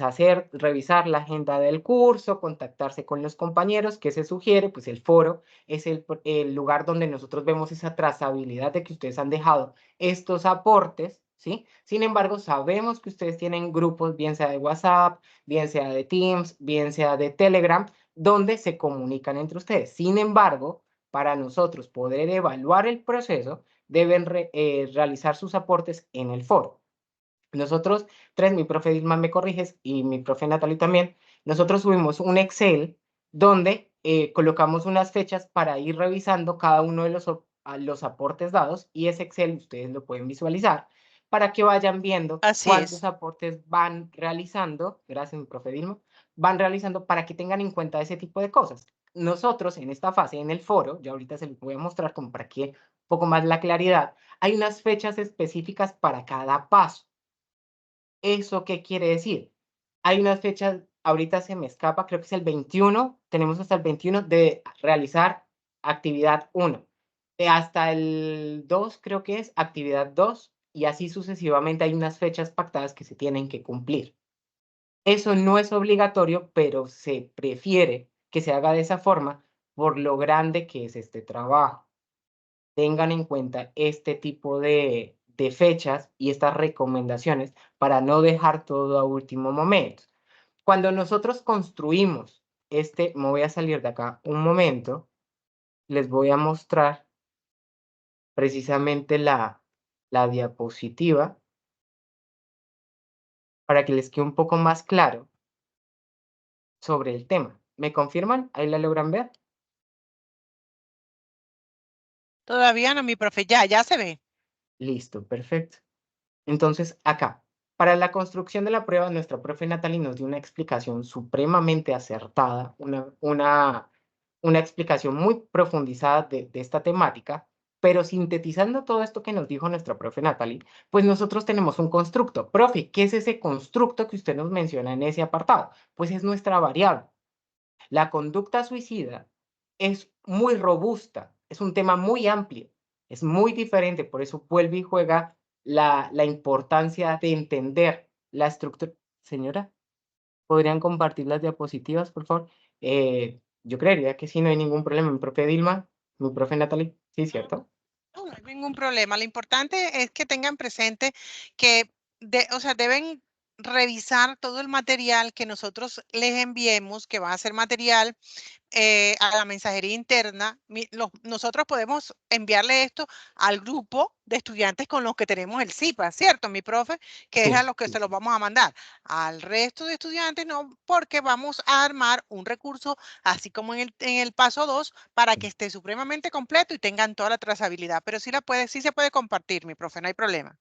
revisar la agenda del curso, contactarse con los compañeros. ¿Qué se sugiere? Pues el foro es el lugar donde nosotros vemos esa trazabilidad de que ustedes han dejado estos aportes, ¿sí? Sin embargo, sabemos que ustedes tienen grupos, bien sea de WhatsApp, bien sea de Teams, bien sea de Telegram, donde se comunican entre ustedes. Sin embargo, para nosotros poder evaluar el proceso, deben realizar sus aportes en el foro. Nosotros tres, mi profe Dilma me corriges y mi profe Natalie también, nosotros subimos un Excel donde colocamos unas fechas para ir revisando cada uno de los aportes dados y ese Excel ustedes lo pueden visualizar para que vayan viendo Así cuántos es. aportes van realizando, gracias mi profe Dilma, van realizando para que tengan en cuenta ese tipo de cosas. Nosotros en esta fase, en el foro, ya ahorita se los voy a mostrar como para que un poco más la claridad, hay unas fechas específicas para cada paso. ¿Eso qué quiere decir? Hay unas fechas, ahorita se me escapa, creo que es el 21, tenemos hasta el 21 de realizar actividad 1. Hasta el 2 creo que es actividad 2 y así sucesivamente hay unas fechas pactadas que se tienen que cumplir. Eso no es obligatorio, pero se prefiere que se haga de esa forma por lo grande que es este trabajo. Tengan en cuenta este tipo de fechas y estas recomendaciones para no dejar todo a último momento. Cuando nosotros construimos me voy a salir de acá un momento, les voy a mostrar precisamente la diapositiva para que les quede un poco más claro sobre el tema. ¿Me confirman? ¿Ahí la logran ver? Todavía no, mi profe, ya se ve. Listo, perfecto. Entonces, acá, para la construcción de la prueba, nuestra profe Natalie nos dio una explicación supremamente acertada, una explicación muy profundizada de esta temática, pero sintetizando todo esto que nos dijo nuestra profe Natalie, pues nosotros tenemos un constructo. Profe, ¿qué es ese constructo que usted nos menciona en ese apartado? Pues es nuestra variable. La conducta suicida es muy robusta, es un tema muy amplio, es muy diferente, por eso vuelve y juega la importancia de entender la estructura. Señora, ¿podrían compartir las diapositivas, por favor? Yo creería que sí, no hay ningún problema. Mi profe Dilma, mi profe Natalie, sí, ¿cierto? No, no hay ningún problema. Lo importante es que tengan presente que, o sea, deben revisar todo el material que nosotros les enviemos, que va a ser material a la mensajería interna. Nosotros podemos enviarle esto al grupo de estudiantes con los que tenemos el CIPA, ¿cierto, mi profe? Que es a Sí, los que sí, se los sí. vamos a mandar. Al resto de estudiantes no, porque vamos a armar un recurso, así como en el paso 2, para que esté supremamente completo y tengan toda la trazabilidad. Pero sí se puede compartir, mi profe, no hay problema.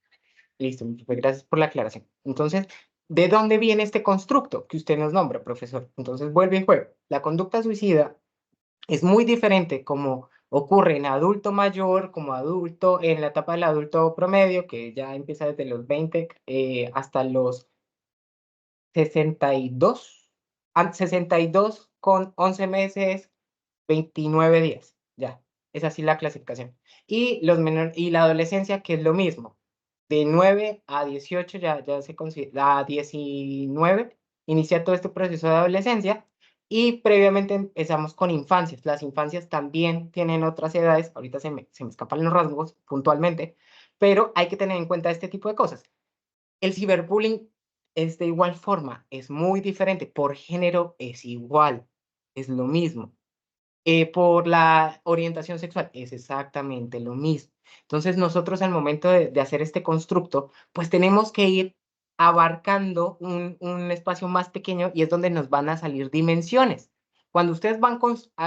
Listo, mi profe, gracias por la aclaración. Entonces, ¿de dónde viene este constructo que usted nos nombra, profesor? Entonces, vuelve y juega. La conducta suicida es muy diferente como ocurre en adulto mayor, como adulto, en la etapa del adulto promedio, que ya empieza desde los 20 hasta los 62, 62 con 11 meses, 29 días, ya, es así la clasificación. Y la adolescencia, que es lo mismo, de 9 a 18 ya se considera, a 19 inicia todo este proceso de adolescencia y previamente empezamos con infancias. Las infancias también tienen otras edades, ahorita se me escapan los rasgos puntualmente, pero hay que tener en cuenta este tipo de cosas. El ciberbullying es de igual forma, es muy diferente, por género es igual, es lo mismo. Por la orientación sexual es exactamente lo mismo. Entonces nosotros al momento de hacer este constructo, pues tenemos que ir abarcando un espacio más pequeño y es donde nos van a salir dimensiones. Cuando ustedes van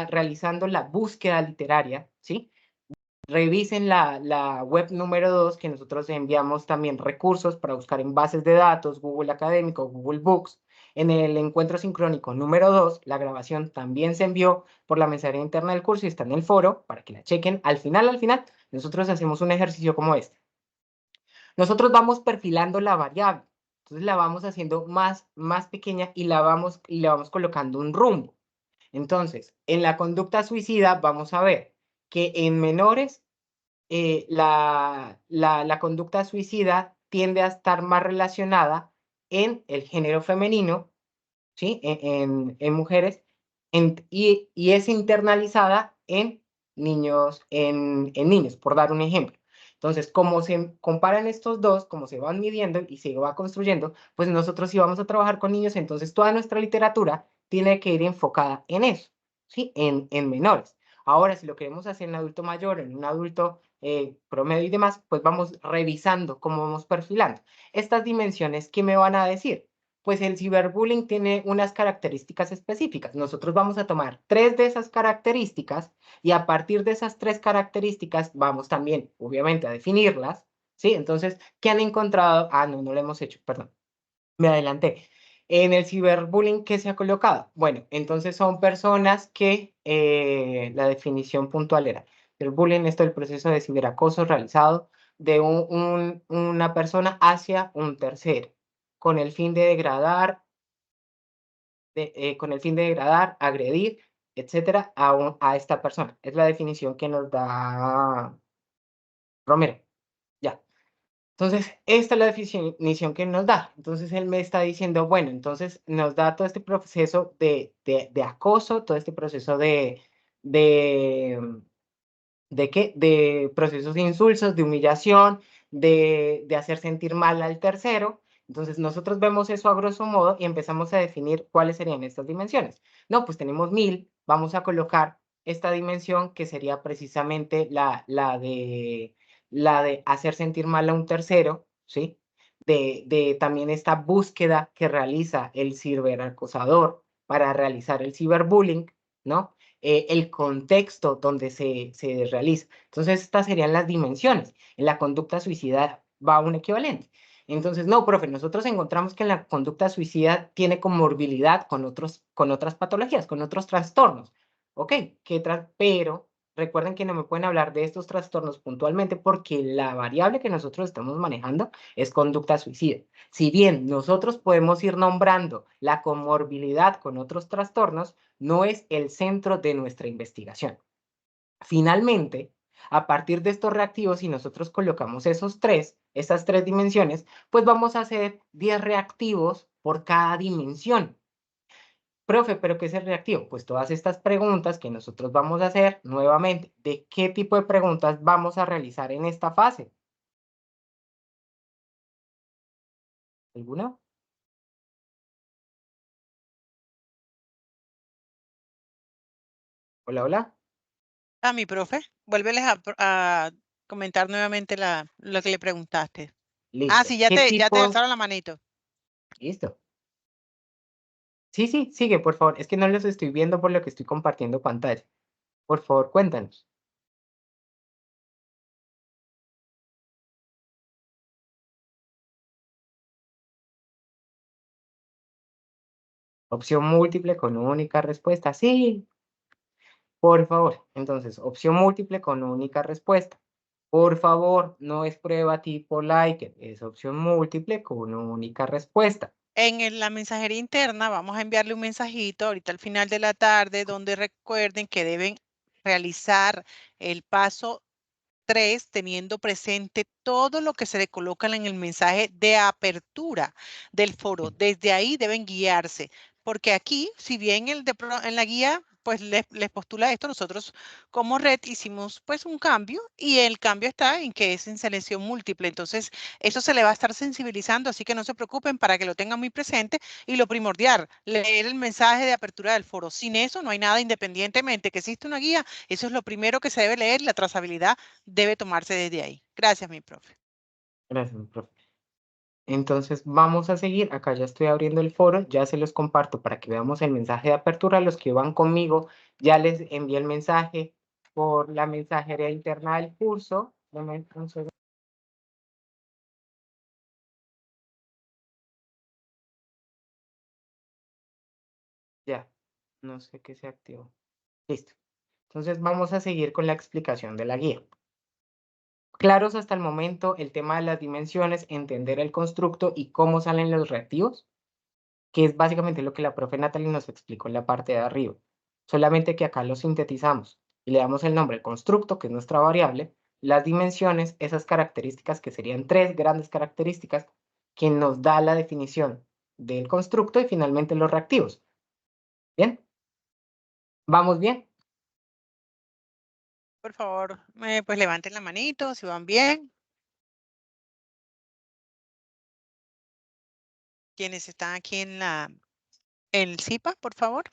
realizando la búsqueda literaria, ¿sí? Revisen la web número 2 que nosotros enviamos también recursos para buscar en bases de datos, Google Académico, Google Books. En el encuentro sincrónico número 2, la grabación también se envió por la mensajería interna del curso y está en el foro para que la chequen. Al final, nosotros hacemos un ejercicio como este. Nosotros vamos perfilando la variable. Entonces la vamos haciendo más pequeña y le vamos colocando un rumbo. Entonces, en la conducta suicida vamos a ver que en menores la conducta suicida tiende a estar más relacionada en el género femenino, ¿sí? En mujeres, y es internalizada en niños, en niños, por dar un ejemplo. Entonces, como se comparan estos dos, como se van midiendo y se va construyendo, pues nosotros si vamos a trabajar con niños, entonces toda nuestra literatura tiene que ir enfocada en eso, ¿sí? En menores. Ahora, si lo queremos hacer en adulto mayor, en un adulto promedio y demás, pues vamos revisando cómo vamos perfilando. Estas dimensiones, ¿qué me van a decir? Pues el ciberbullying tiene unas características específicas. Nosotros vamos a tomar 3 de esas características y a partir de esas 3 características vamos también, obviamente, a definirlas, ¿sí? Entonces, ¿qué han encontrado? Ah, no lo hemos hecho, perdón. Me adelanté. En el ciberbullying, ¿qué se ha colocado? Bueno, entonces son personas que la definición puntual era, el bullying es el proceso de ciberacoso realizado de una persona hacia un tercero, con el fin de degradar, agredir, etcétera, a esta persona. Es la definición que nos da Romero. Ya. Entonces, esta es la definición que nos da. Entonces, él me está diciendo, bueno, entonces nos da todo este proceso de acoso, todo este proceso de, ¿de qué? De procesos de insultos, de humillación, de hacer sentir mal al tercero. Entonces, nosotros vemos eso a grosso modo y empezamos a definir cuáles serían estas dimensiones. No, pues tenemos 1000, vamos a colocar esta dimensión que sería precisamente la de hacer sentir mal a un tercero, ¿sí? De también esta búsqueda que realiza el ciberacosador para realizar el ciberbullying, ¿no? El contexto donde se realiza. Entonces, estas serían las dimensiones. En la conducta suicida va un equivalente. Entonces, no, profe, nosotros encontramos que en la conducta suicida tiene comorbilidad con otras patologías, con otros trastornos. Ok, pero recuerden que no me pueden hablar de estos trastornos puntualmente porque la variable que nosotros estamos manejando es conducta suicida. Si bien nosotros podemos ir nombrando la comorbilidad con otros trastornos, no es el centro de nuestra investigación. Finalmente, a partir de estos reactivos, si nosotros colocamos esas 3 dimensiones, pues vamos a hacer 10 reactivos por cada dimensión. Profe, ¿pero qué es el reactivo? Pues todas estas preguntas que nosotros vamos a hacer nuevamente, ¿de qué tipo de preguntas vamos a realizar en esta fase? ¿Alguna? Hola, hola. A mi profe, vuélveles a comentar nuevamente lo que le preguntaste. Ah, Listo. sí, ¿Qué ya te tipo? alzaron la manito. Listo. Sí, sigue, por favor. Es que no los estoy viendo por lo que estoy compartiendo pantalla. Por favor, cuéntanos. Opción múltiple con única respuesta. Sí, por favor. Entonces, opción múltiple con única respuesta. Por favor, no es prueba tipo Likert, es opción múltiple con única respuesta. La mensajería interna vamos a enviarle un mensajito ahorita al final de la tarde donde recuerden que deben realizar el paso 3 teniendo presente todo lo que se le coloca en el mensaje de apertura del foro. Desde ahí deben guiarse, porque aquí, si bien en la guía pues les postula esto. Nosotros como red hicimos pues un cambio y el cambio está en que es en selección múltiple. Entonces, eso se le va a estar sensibilizando, así que no se preocupen para que lo tengan muy presente. Y lo primordial, leer el mensaje de apertura del foro. Sin eso no hay nada, independientemente que existe una guía. Eso es lo primero que se debe leer. La trazabilidad debe tomarse desde ahí. Gracias, mi profe. Gracias, profe. Entonces vamos a seguir. Acá ya estoy abriendo el foro, ya se los comparto para que veamos el mensaje de apertura. Los que van conmigo, ya les envié el mensaje por la mensajería interna del curso. Ya, no sé qué se activó. Listo. Entonces vamos a seguir con la explicación de la guía. Claros hasta el momento el tema de las dimensiones, entender el constructo y cómo salen los reactivos, que es básicamente lo que la profe Natalie nos explicó en la parte de arriba. Solamente que acá lo sintetizamos y le damos el nombre al constructo, que es nuestra variable, las dimensiones, esas características que serían 3 grandes características que nos da la definición del constructo y finalmente los reactivos. ¿Bien? ¿Vamos bien? Por favor, pues levanten la manito si van bien. Quienes están aquí en el CIPA, por favor.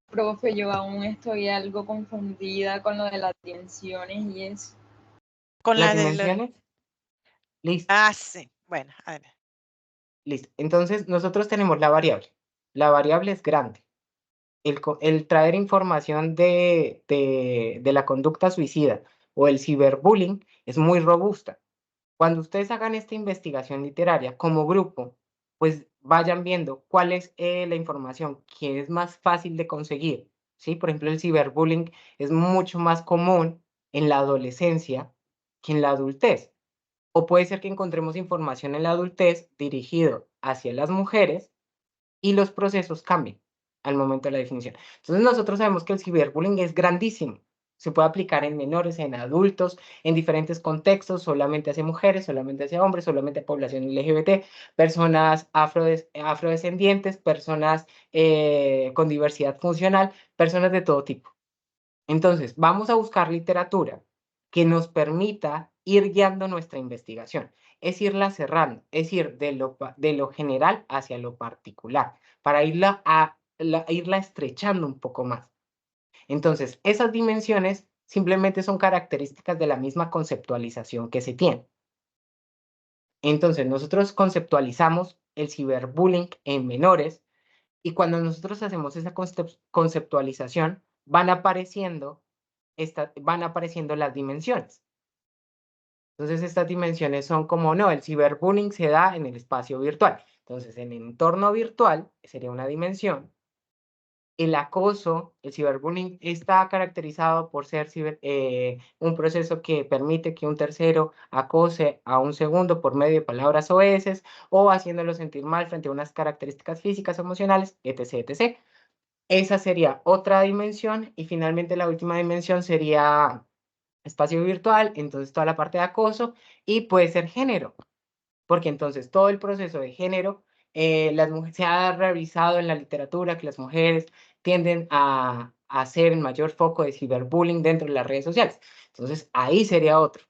Profe, yo aún estoy algo confundida con lo de las dimensiones y eso. Con Las la de dimensiones. Listo. Ah, sí. Bueno, a ver. Listo. Entonces, nosotros tenemos la variable. La variable es grande. El traer información de la conducta suicida o el ciberbullying es muy robusta. Cuando ustedes hagan esta investigación literaria como grupo, pues vayan viendo cuál es la información que es más fácil de conseguir, ¿sí? Por ejemplo, el ciberbullying es mucho más común en la adolescencia que en la adultez. O puede ser que encontremos información en la adultez dirigido hacia las mujeres y los procesos cambian al momento de la definición. Entonces nosotros sabemos que el ciberbullying es grandísimo. Se puede aplicar en menores, en adultos, en diferentes contextos, solamente hacia mujeres, solamente hacia hombres, solamente a población LGBT, personas afrodescendientes, personas con diversidad funcional, personas de todo tipo. Entonces, vamos a buscar literatura que nos permita ir guiando nuestra investigación, es irla cerrando, es ir de lo general hacia lo particular, para irla estrechando un poco más. Entonces, esas dimensiones simplemente son características de la misma conceptualización que se tiene. Entonces, nosotros conceptualizamos el ciberbullying en menores y cuando nosotros hacemos esa conceptualización, van apareciendo las dimensiones. Entonces, estas dimensiones son como, no, el ciberbullying se da en el espacio virtual. Entonces, en el entorno virtual sería una dimensión. El acoso, el ciberbullying, está caracterizado por ser un proceso que permite que un tercero acose a un segundo por medio de palabras soeces o haciéndolo sentir mal frente a unas características físicas o emocionales, etc., etc. Esa sería otra dimensión y finalmente la última dimensión sería espacio virtual, entonces toda la parte de acoso y puede ser género, porque entonces todo el proceso de género, se ha revisado en la literatura que las mujeres tienden a ser el mayor foco de ciberbullying dentro de las redes sociales. Entonces ahí sería otro.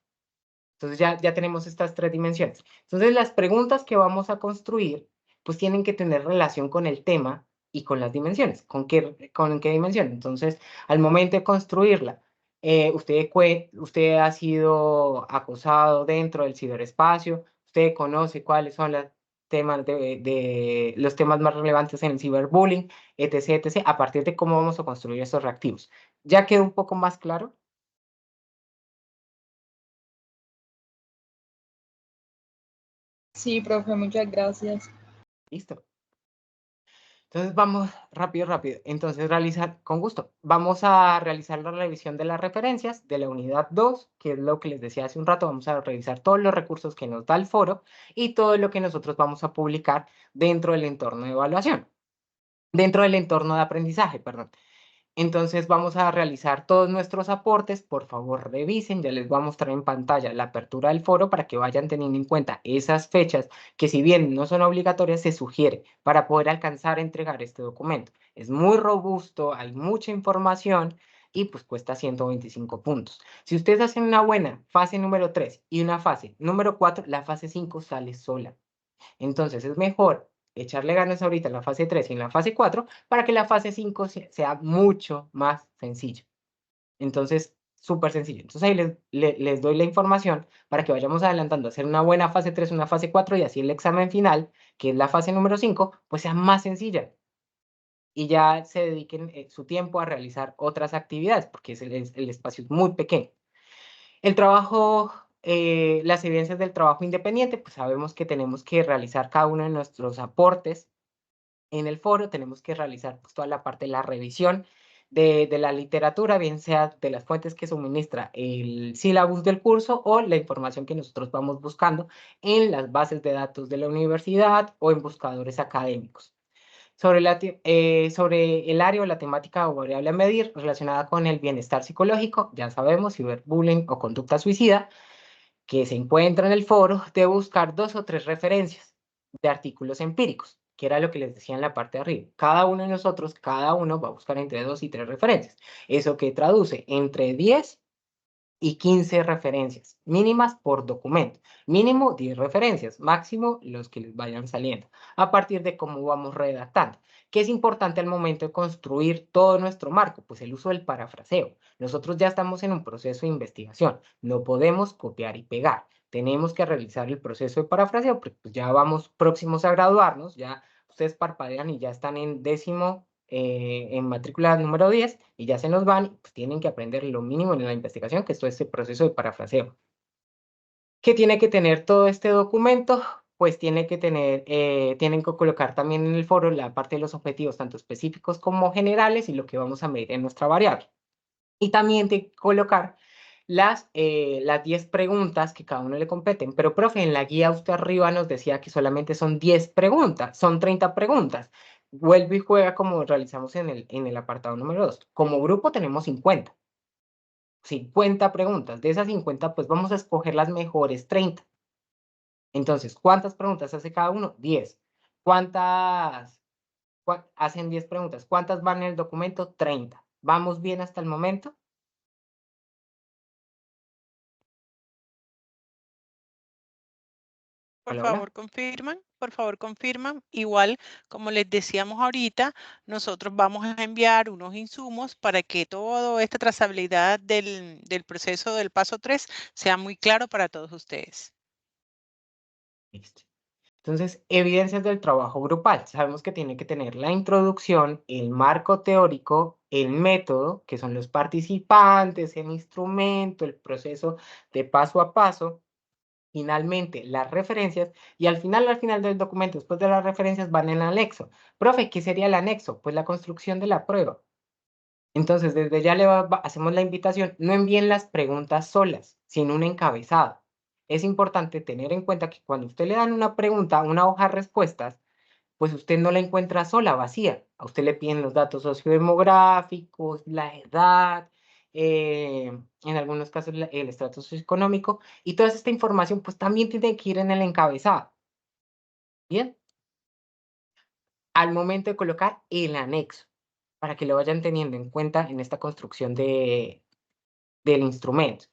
Entonces ya tenemos estas 3 dimensiones. Entonces las preguntas que vamos a construir, pues tienen que tener relación con el tema y con las dimensiones. ¿Con qué dimensión? Entonces, al momento de construirla, usted ha sido acosado dentro del ciberespacio, usted conoce cuáles son los temas los temas más relevantes en el ciberbullying, etc., etc., a partir de cómo vamos a construir esos reactivos. ¿Ya quedó un poco más claro? Sí, profe, muchas gracias. Listo. Entonces vamos rápido. Entonces con gusto, vamos a realizar la revisión de las referencias de la unidad 2, que es lo que les decía hace un rato. Vamos a revisar todos los recursos que nos da el foro y todo lo que nosotros vamos a publicar dentro del entorno de evaluación, dentro del entorno de aprendizaje, perdón. Entonces vamos a realizar todos nuestros aportes. Por favor, revisen. Ya les voy a mostrar en pantalla la apertura del foro para que vayan teniendo en cuenta esas fechas que, si bien no son obligatorias, se sugiere para poder alcanzar a entregar este documento. Es muy robusto, hay mucha información y pues cuesta 125 puntos. Si ustedes hacen una buena fase número 3 y una fase número 4, la fase 5 sale sola. Entonces es mejor echarle ganas ahorita en la fase 3 y en la fase 4 para que la fase 5 sea mucho más sencillo. Entonces, súper sencillo. Entonces ahí les doy la información para que vayamos adelantando a hacer una buena fase 3, una fase 4 y así el examen final, que es la fase número 5, pues sea más sencilla. Y ya se dediquen su tiempo a realizar otras actividades, porque el espacio es muy pequeño. El trabajo, las evidencias del trabajo independiente, pues sabemos que tenemos que realizar cada uno de nuestros aportes en el foro, tenemos que realizar pues, toda la parte de la revisión de la literatura, bien sea de las fuentes que suministra el sílabus del curso o la información que nosotros vamos buscando en las bases de datos de la universidad o en buscadores académicos. Sobre el área o la temática o variable a medir relacionada con el bienestar psicológico, ya sabemos, ciberbullying o conducta suicida, que se encuentra en el foro, de buscar 2 o 3 referencias de artículos empíricos, que era lo que les decía en la parte de arriba. Cada uno de nosotros, cada uno va a buscar entre 2 y 3 referencias. Eso que traduce entre 10 y 15 referencias mínimas por documento. Mínimo 10 referencias, máximo los que les vayan saliendo, a partir de cómo vamos redactando. ¿Qué es importante al momento de construir todo nuestro marco? Pues el uso del parafraseo. Nosotros ya estamos en un proceso de investigación, no podemos copiar y pegar. Tenemos que realizar el proceso de parafraseo, porque pues ya vamos próximos a graduarnos, ya ustedes parpadean y ya están en décimo en matrícula número 10 y ya se nos van, pues tienen que aprender lo mínimo en la investigación, que es todo este proceso de parafraseo. ¿Qué tiene que tener todo este documento? Pues tiene que tener, tienen que colocar también en el foro la parte de los objetivos, tanto específicos como generales, y lo que vamos a medir en nuestra variable. Y también tiene que colocar las 10 preguntas que cada uno le competen. Pero, profe, en la guía usted arriba nos decía que solamente son 10 preguntas, son 30 preguntas. Vuelve y juega como realizamos en el apartado número 2. Como grupo tenemos 50. 50 preguntas. De esas 50, pues vamos a escoger las mejores 30. Entonces, ¿cuántas preguntas hace cada uno? 10. Hacen 10 preguntas? ¿Cuántas van en el documento? 30. ¿Vamos bien hasta el momento? Por Hola, favor, hola. confirman, por favor, confirman. Igual, como les decíamos ahorita, nosotros vamos a enviar unos insumos para que toda esta trazabilidad del proceso del paso 3 sea muy claro para todos ustedes. Listo. Entonces, evidencias del trabajo grupal. Sabemos que tiene que tener la introducción, el marco teórico, el método, que son los participantes, el instrumento, el proceso de paso a paso, finalmente las referencias, y al final del documento, después de las referencias, van en el anexo. Profe, ¿qué sería el anexo? Pues la construcción de la prueba. Entonces, desde ya hacemos la invitación, no envíen las preguntas solas, sino un encabezado. Es importante tener en cuenta que cuando usted le dan una pregunta, una hoja de respuestas, pues usted no la encuentra sola, vacía. A usted le piden los datos sociodemográficos, la edad, en algunos casos el estrato socioeconómico, y toda esta información pues también tiene que ir en el encabezado. Bien, al momento de colocar el anexo, para que lo vayan teniendo en cuenta en esta construcción del instrumento.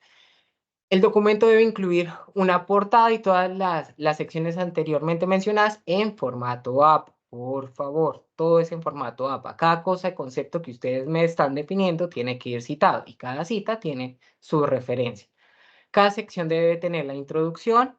El documento debe incluir una portada y todas las secciones anteriormente mencionadas en formato APA. Por favor, todo es en formato APA. Cada cosa de concepto que ustedes me están definiendo tiene que ir citado y cada cita tiene su referencia. Cada sección debe tener la introducción.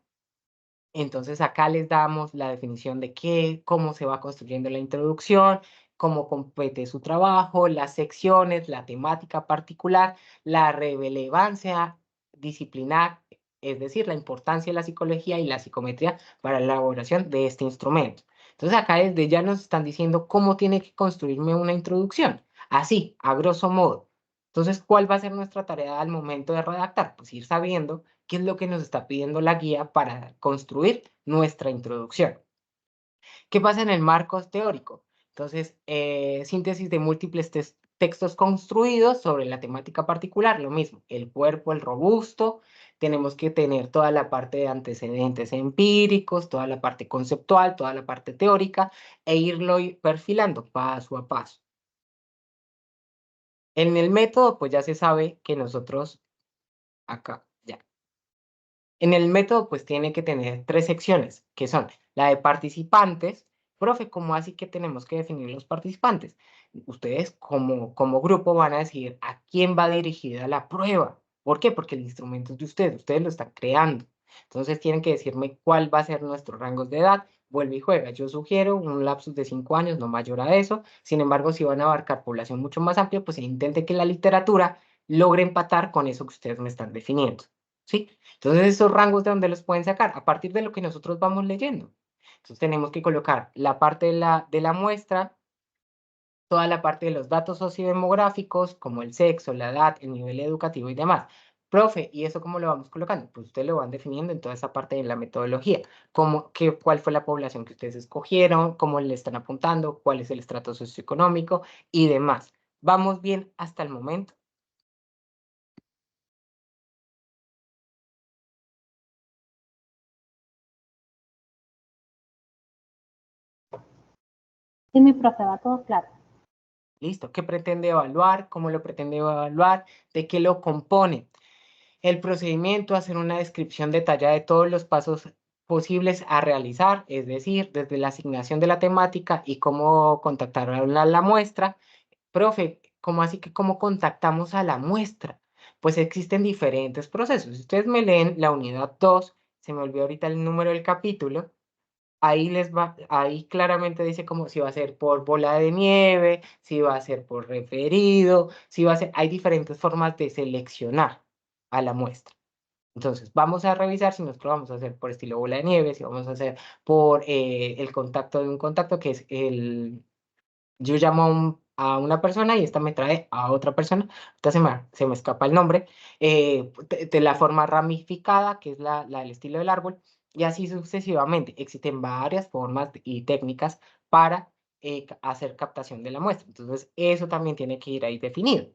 Entonces acá les damos la definición de cómo se va construyendo la introducción, cómo compete su trabajo, las secciones, la temática particular, la relevancia disciplinar, es decir, la importancia de la psicología y la psicometría para la elaboración de este instrumento. Entonces acá desde ya nos están diciendo cómo tiene que construirme una introducción, así, a grosso modo. Entonces, ¿cuál va a ser nuestra tarea al momento de redactar? Pues ir sabiendo qué es lo que nos está pidiendo la guía para construir nuestra introducción. ¿Qué pasa en el marco teórico? Entonces, síntesis de múltiples textos construidos sobre la temática particular, lo mismo, el cuerpo, el robusto, tenemos que tener toda la parte de antecedentes empíricos, toda la parte conceptual, toda la parte teórica, e irlo perfilando paso a paso. En el método, pues ya se sabe que nosotros, acá, ya. En el método, pues tiene que tener 3 secciones, que son la de participantes. Profe, ¿cómo así que tenemos que definir los participantes? Ustedes como grupo van a decidir a quién va dirigida la prueba. ¿Por qué? Porque el instrumento es de ustedes lo están creando. Entonces tienen que decirme cuál va a ser nuestro rango de edad. Vuelve y juega. Yo sugiero un lapsus de 5 años, no mayor a eso. Sin embargo, si van a abarcar población mucho más amplia, pues intente que la literatura logre empatar con eso que ustedes me están definiendo. ¿Sí? Entonces, esos rangos de dónde los pueden sacar, a partir de lo que nosotros vamos leyendo. Entonces, tenemos que colocar la parte de la muestra, toda la parte de los datos sociodemográficos, como el sexo, la edad, el nivel educativo y demás. Profe, ¿y eso cómo lo vamos colocando? Pues ustedes lo van definiendo en toda esa parte de la metodología. Cuál fue la población que ustedes escogieron, cómo le están apuntando, cuál es el estrato socioeconómico y demás. ¿Vamos bien hasta el momento? Sí, mi profe, va todo claro. Listo. ¿Qué pretende evaluar? ¿Cómo lo pretende evaluar? ¿De qué lo compone? El procedimiento, hacer una descripción detallada de todos los pasos posibles a realizar, es decir, desde la asignación de la temática y cómo contactar a la muestra. Profe, ¿cómo así que cómo contactamos a la muestra? Pues existen diferentes procesos. Si ustedes me leen la unidad 2, se me olvidó ahorita el número del capítulo, ahí claramente dice como si va a ser por bola de nieve, si va a ser por referido, si va a ser, hay diferentes formas de seleccionar a la muestra. Entonces, vamos a revisar si nosotros vamos a hacer por estilo bola de nieve, si vamos a hacer por el contacto de un contacto, que es yo llamo a una persona y esta me trae a otra persona, ahorita se me escapa el nombre, de la forma ramificada, que es el estilo del árbol, y así sucesivamente. Existen varias formas y técnicas para hacer captación de la muestra. Entonces, eso también tiene que ir ahí definido.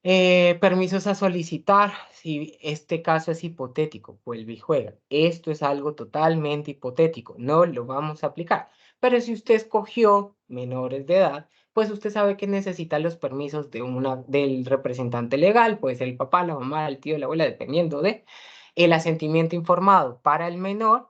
Permisos a solicitar, si este caso es hipotético, vuelve y juega. Esto es algo totalmente hipotético, no lo vamos a aplicar. Pero si usted escogió menores de edad, pues usted sabe que necesita los permisos del representante legal, puede ser el papá, la mamá, el tío, la abuela, dependiendo de el asentimiento informado para el menor,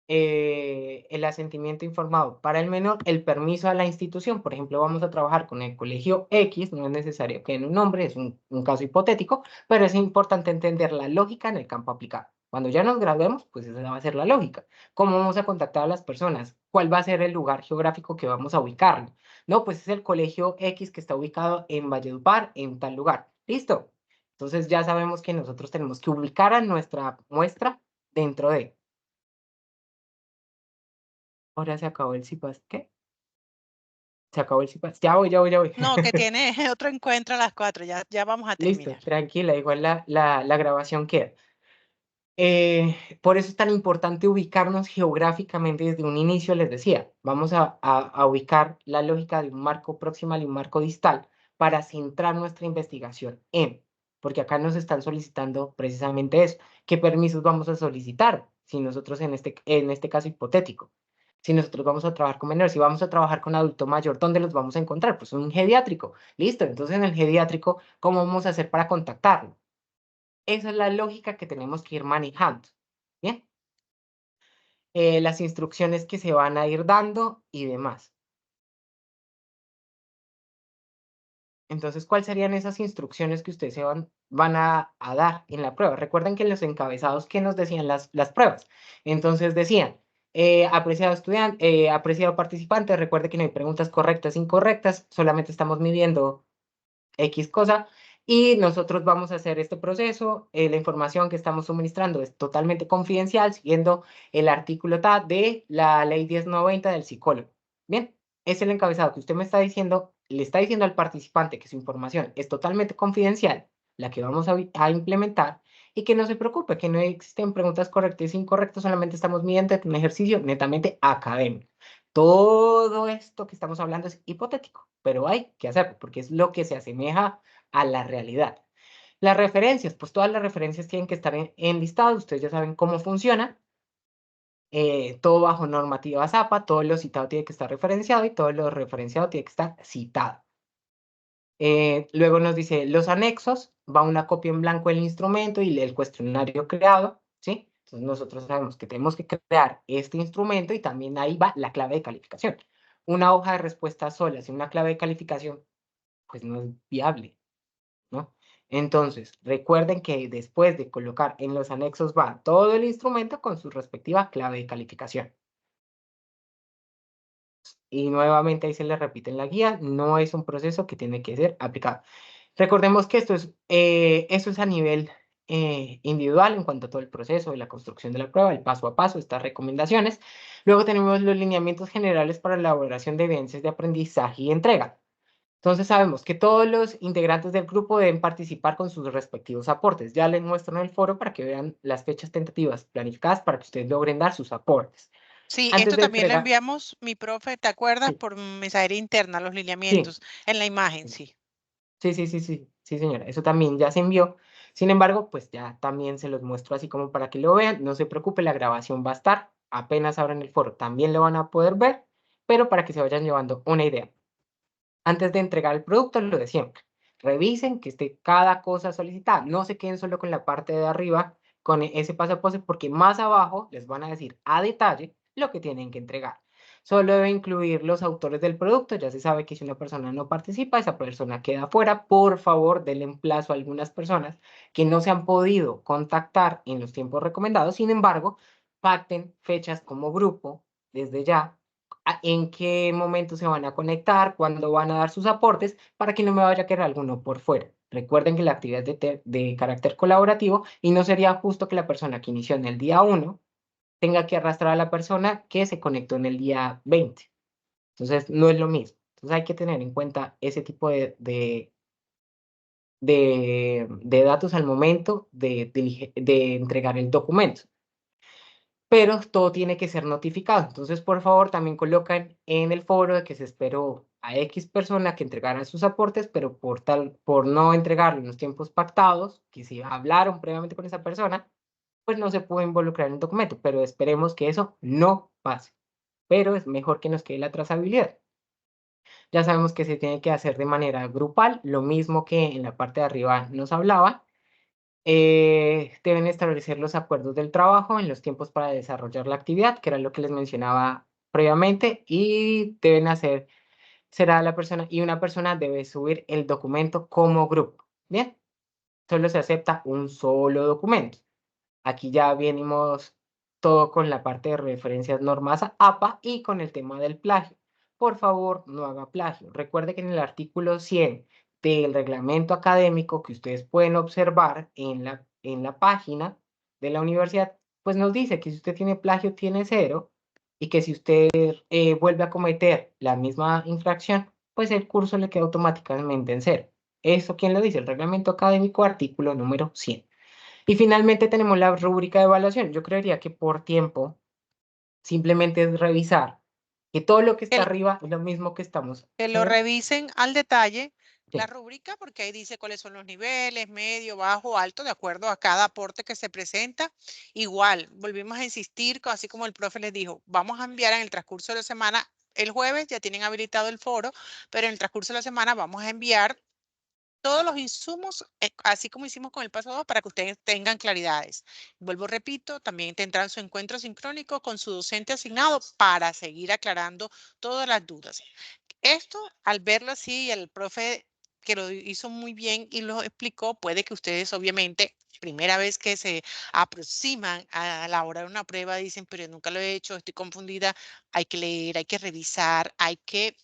el asentimiento informado para el menor, el permiso a la institución. Por ejemplo, vamos a trabajar con el colegio X, no es necesario que den un nombre, es un caso hipotético, pero es importante entender la lógica en el campo aplicado. Cuando ya nos graduemos, pues esa va a ser la lógica. ¿Cómo vamos a contactar a las personas? ¿Cuál va a ser el lugar geográfico que vamos a ubicarlo? No, pues es el colegio X que está ubicado en Valledupar, en tal lugar. ¿Listo? Entonces ya sabemos que nosotros tenemos que ubicar a nuestra muestra dentro de... Ahora se acabó el CIPAS. ¿Qué? Se acabó el CIPAS. Ya voy, ya voy, ya voy. No, que tiene otro encuentro a las 4, ya vamos a Listo, terminar. tranquila, igual la grabación queda. Por eso es tan importante ubicarnos geográficamente desde un inicio, les decía, vamos a ubicar la lógica de un marco proximal y un marco distal para centrar nuestra investigación porque acá nos están solicitando precisamente eso. ¿Qué permisos vamos a solicitar si nosotros en este caso hipotético? Si nosotros vamos a trabajar con menores, si vamos a trabajar con adulto mayor, ¿dónde los vamos a encontrar? Pues en un geriátrico. Listo, entonces en el geriátrico, ¿cómo vamos a hacer para contactarlo? Esa es la lógica que tenemos que ir manejando. Bien. Las instrucciones que se van a ir dando y demás. Entonces, ¿cuáles serían esas instrucciones que ustedes van a dar en la prueba? Recuerden que en los encabezados, ¿qué nos decían las pruebas? Entonces decían, apreciado estudiante, apreciado participante, recuerde que no hay preguntas correctas, incorrectas, solamente estamos midiendo X cosa, y nosotros vamos a hacer este proceso. La información que estamos suministrando es totalmente confidencial, siguiendo el artículo TAT de la ley 1090 del psicólogo. Bien, es el encabezado que usted me está diciendo, le está diciendo al participante que su información es totalmente confidencial, la que vamos a implementar, y que no se preocupe, que no existen preguntas correctas e incorrectas, solamente estamos midiendo un ejercicio netamente académico. Todo esto que estamos hablando es hipotético, pero hay que hacerlo porque es lo que se asemeja a la realidad. Las referencias, pues todas las referencias tienen que estar en listado, ustedes ya saben cómo funciona. Todo bajo normativa ZAPA, todo lo citado tiene que estar referenciado y todo lo referenciado tiene que estar citado. Luego nos dice los anexos, va una copia en blanco del instrumento y el cuestionario creado, ¿sí? Entonces nosotros sabemos que tenemos que crear este instrumento y también ahí va la clave de calificación. Una hoja de respuesta sola sin una clave de calificación, pues no es viable, ¿no? Entonces, recuerden que después de colocar en los anexos va todo el instrumento con su respectiva clave de calificación. Y nuevamente ahí se le repite en la guía, no es un proceso que tiene que ser aplicado. Recordemos que esto es a nivel individual en cuanto a todo el proceso de la construcción de la prueba, el paso a paso, estas recomendaciones. Luego tenemos los lineamientos generales para la elaboración de evidencias de aprendizaje y entrega. Entonces sabemos que todos los integrantes del grupo deben participar con sus respectivos aportes. Ya les muestro en el foro para que vean las fechas tentativas planificadas para que ustedes logren dar sus aportes. Sí, Antes esto de también lo entregar, enviamos, mi profe, ¿te acuerdas? sí, Por mensajería interna, los sí, lineamientos, en la imagen, sí. sí, señora, eso también ya se envió. Sin embargo, pues ya también se los muestro así como para que lo vean. No se preocupe, la grabación va a estar. Apenas abran el foro, también lo van a poder ver, pero para que se vayan llevando una idea. Antes de entregar el producto, lo de siempre. Revisen que esté cada cosa solicitada. No se queden solo con la parte de arriba, con ese paso a paso, porque más abajo les van a decir a detalle lo que tienen que entregar. Solo debe incluir los autores del producto. Ya se sabe que si una persona no participa, esa persona queda fuera. Por favor, denle un plazo a algunas personas que no se han podido contactar en los tiempos recomendados. Sin embargo, pacten fechas como grupo desde ya en qué momento se van a conectar, cuándo van a dar sus aportes, para que no me vaya a quedar alguno por fuera. Recuerden que la actividad es de carácter colaborativo y no sería justo que la persona que inició en el día 1 tenga que arrastrar a la persona que se conectó en el día 20. Entonces, no es lo mismo. Entonces, hay que tener en cuenta ese tipo de datos al momento de entregar el documento. Pero todo tiene que ser notificado. Entonces, por favor, también colocan en el foro de que se esperó a X persona que entregara sus aportes, pero por no entregarlo en los tiempos pactados, que si hablaron previamente con esa persona, pues no se puede involucrar en el documento, pero esperemos que eso no pase. Pero es mejor que nos quede la trazabilidad. Ya sabemos que se tiene que hacer de manera grupal, lo mismo que en la parte de arriba nos hablaba. Deben establecer los acuerdos del trabajo en los tiempos para desarrollar la actividad, que era lo que les mencionaba previamente, y deben hacer, será la persona, y una persona debe subir el documento como grupo. Bien, solo se acepta un solo documento. Aquí ya venimos todo con la parte de referencias normas APA y con el tema del plagio. Por favor, no haga plagio. Recuerde que en el artículo 100 del reglamento académico que ustedes pueden observar en la página de la universidad, pues nos dice que si usted tiene plagio, tiene 0 y que si usted vuelve a cometer la misma infracción, pues el curso le queda automáticamente en 0. ¿Eso quién lo dice? El reglamento académico, artículo número 100. Y finalmente tenemos la rúbrica de evaluación. Yo creería que por tiempo simplemente es revisar que todo lo que está El, arriba es lo mismo que estamos. que lo Señora, revisen al detalle la sí, rúbrica, porque ahí dice cuáles son los niveles, medio, bajo, alto, de acuerdo a cada aporte que se presenta. Igual, volvimos a insistir, así como el profe les dijo, vamos a enviar en el transcurso de la semana. El jueves ya tienen habilitado el foro, pero en el transcurso de la semana vamos a enviar todos los insumos, así como hicimos con el paso 2, para que ustedes tengan claridades. Vuelvo, repito, también tendrán su encuentro sincrónico con su docente asignado para seguir aclarando todas las dudas. Esto, al verlo así, el profe que lo hizo muy bien y lo explicó, puede que ustedes obviamente, primera vez que se aproximan a elaborar una prueba, dicen, pero nunca lo he hecho, estoy confundida, hay que leer, hay que revisar, hay que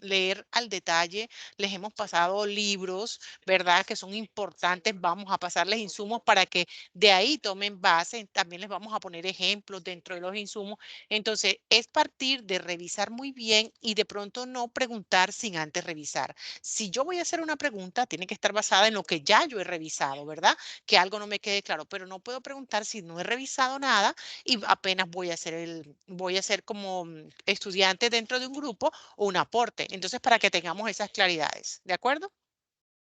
leer al detalle. Les hemos pasado libros, ¿verdad? Que son importantes. Vamos a pasarles insumos para que de ahí tomen base. También les vamos a poner ejemplos dentro de los insumos. Entonces, es partir de revisar muy bien y de pronto no preguntar sin antes revisar. Si yo voy a hacer una pregunta, tiene que estar basada en lo que ya yo he revisado, ¿verdad? Que algo no me quede claro, pero no puedo preguntar si no he revisado nada y apenas voy a ser como estudiante dentro de un grupo o un aporte. Entonces, para que tengamos esas claridades, ¿de acuerdo?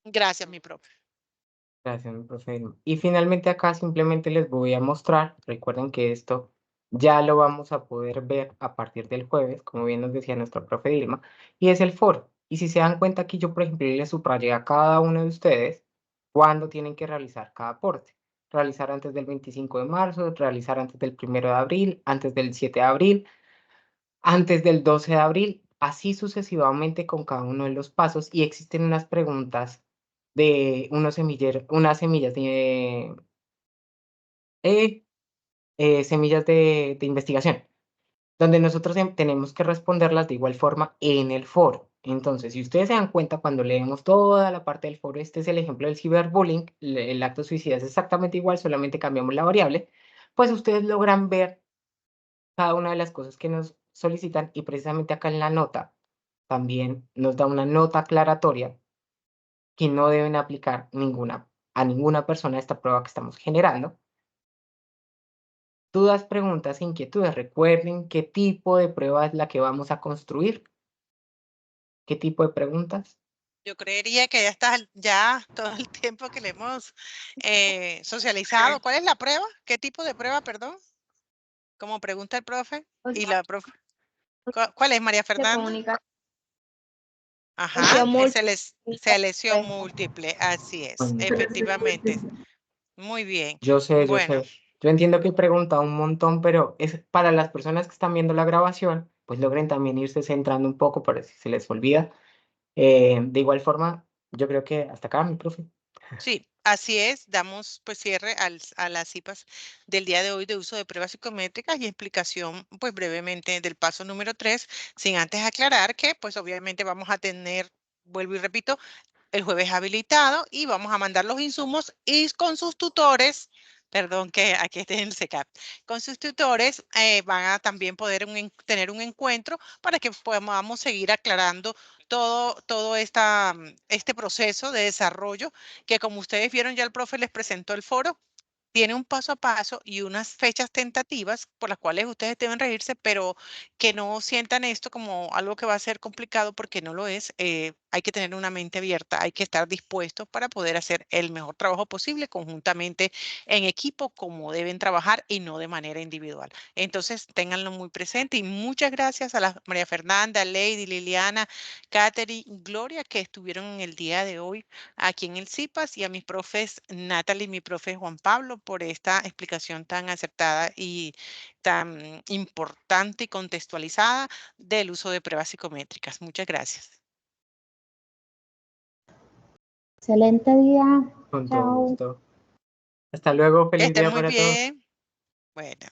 Gracias, mi profe. Gracias, mi profe Irma. Y finalmente acá simplemente les voy a mostrar, recuerden que esto ya lo vamos a poder ver a partir del jueves, como bien nos decía nuestra profe Irma, y es el foro. Y si se dan cuenta aquí, yo por ejemplo les subrayé a cada uno de ustedes cuándo tienen que realizar cada aporte. Realizar antes del 25 de marzo, realizar antes del 1 de abril, antes del 7 de abril, antes del 12 de abril, así sucesivamente con cada uno de los pasos. Y existen unas preguntas de unas semillas eh, semillas de investigación, donde nosotros tenemos que responderlas de igual forma en el foro. Entonces, si ustedes se dan cuenta, cuando leemos toda la parte del foro, este es el ejemplo del ciberbullying, el acto suicida es exactamente igual, solamente cambiamos la variable, pues ustedes logran ver cada una de las cosas que nos solicitan y precisamente acá en la nota también nos da una nota aclaratoria que no deben aplicar a ninguna persona esta prueba que estamos generando. Dudas, preguntas, inquietudes. Recuerden qué tipo de prueba es la que vamos a construir. ¿Qué tipo de preguntas? Yo creería que ya está, ya todo el tiempo que le hemos socializado. ¿Cuál es la prueba? ¿Qué tipo de prueba, perdón? Como pregunta el profe. O Y sea, la profe. ¿Cuál es, María de Fernanda? comunicación Ajá, es múltiple, selección múltiple, así es, Bueno, efectivamente. Muy bien. yo sé, yo Bueno, sé. Yo entiendo que he preguntado un montón, pero es para las personas que están viendo la grabación, pues logren también irse centrando un poco para si se les olvida. De igual forma, yo creo que hasta acá, mi profe. sí, así es. Damos pues cierre a las CIPAS del día de hoy de uso de pruebas psicométricas y explicación pues brevemente del paso número 3, sin antes aclarar que pues obviamente vamos a tener, vuelvo y repito, el jueves habilitado y vamos a mandar los insumos y con sus tutores, perdón que aquí esté en el CECAP, con sus tutores van a también poder tener un encuentro para que podamos seguir aclarando todo este proceso de desarrollo que como ustedes vieron ya el profe les presentó el foro. Tiene un paso a paso y unas fechas tentativas por las cuales ustedes deben regirse, pero que no sientan esto como algo que va a ser complicado porque no lo es. Hay que tener una mente abierta, hay que estar dispuestos para poder hacer el mejor trabajo posible conjuntamente en equipo como deben trabajar y no de manera individual. Entonces, ténganlo muy presente y muchas gracias a la María Fernanda, Lady, Liliana, Katherine, Gloria que estuvieron en el día de hoy aquí en el CIPAS y a mis profes Natalie y mi profe Juan Pablo por esta explicación tan acertada y tan importante y contextualizada del uso de pruebas psicométricas. Muchas gracias. Excelente día. Con todo Chao. gusto. Hasta luego, Que feliz estén día muy para todos. bien. Bueno.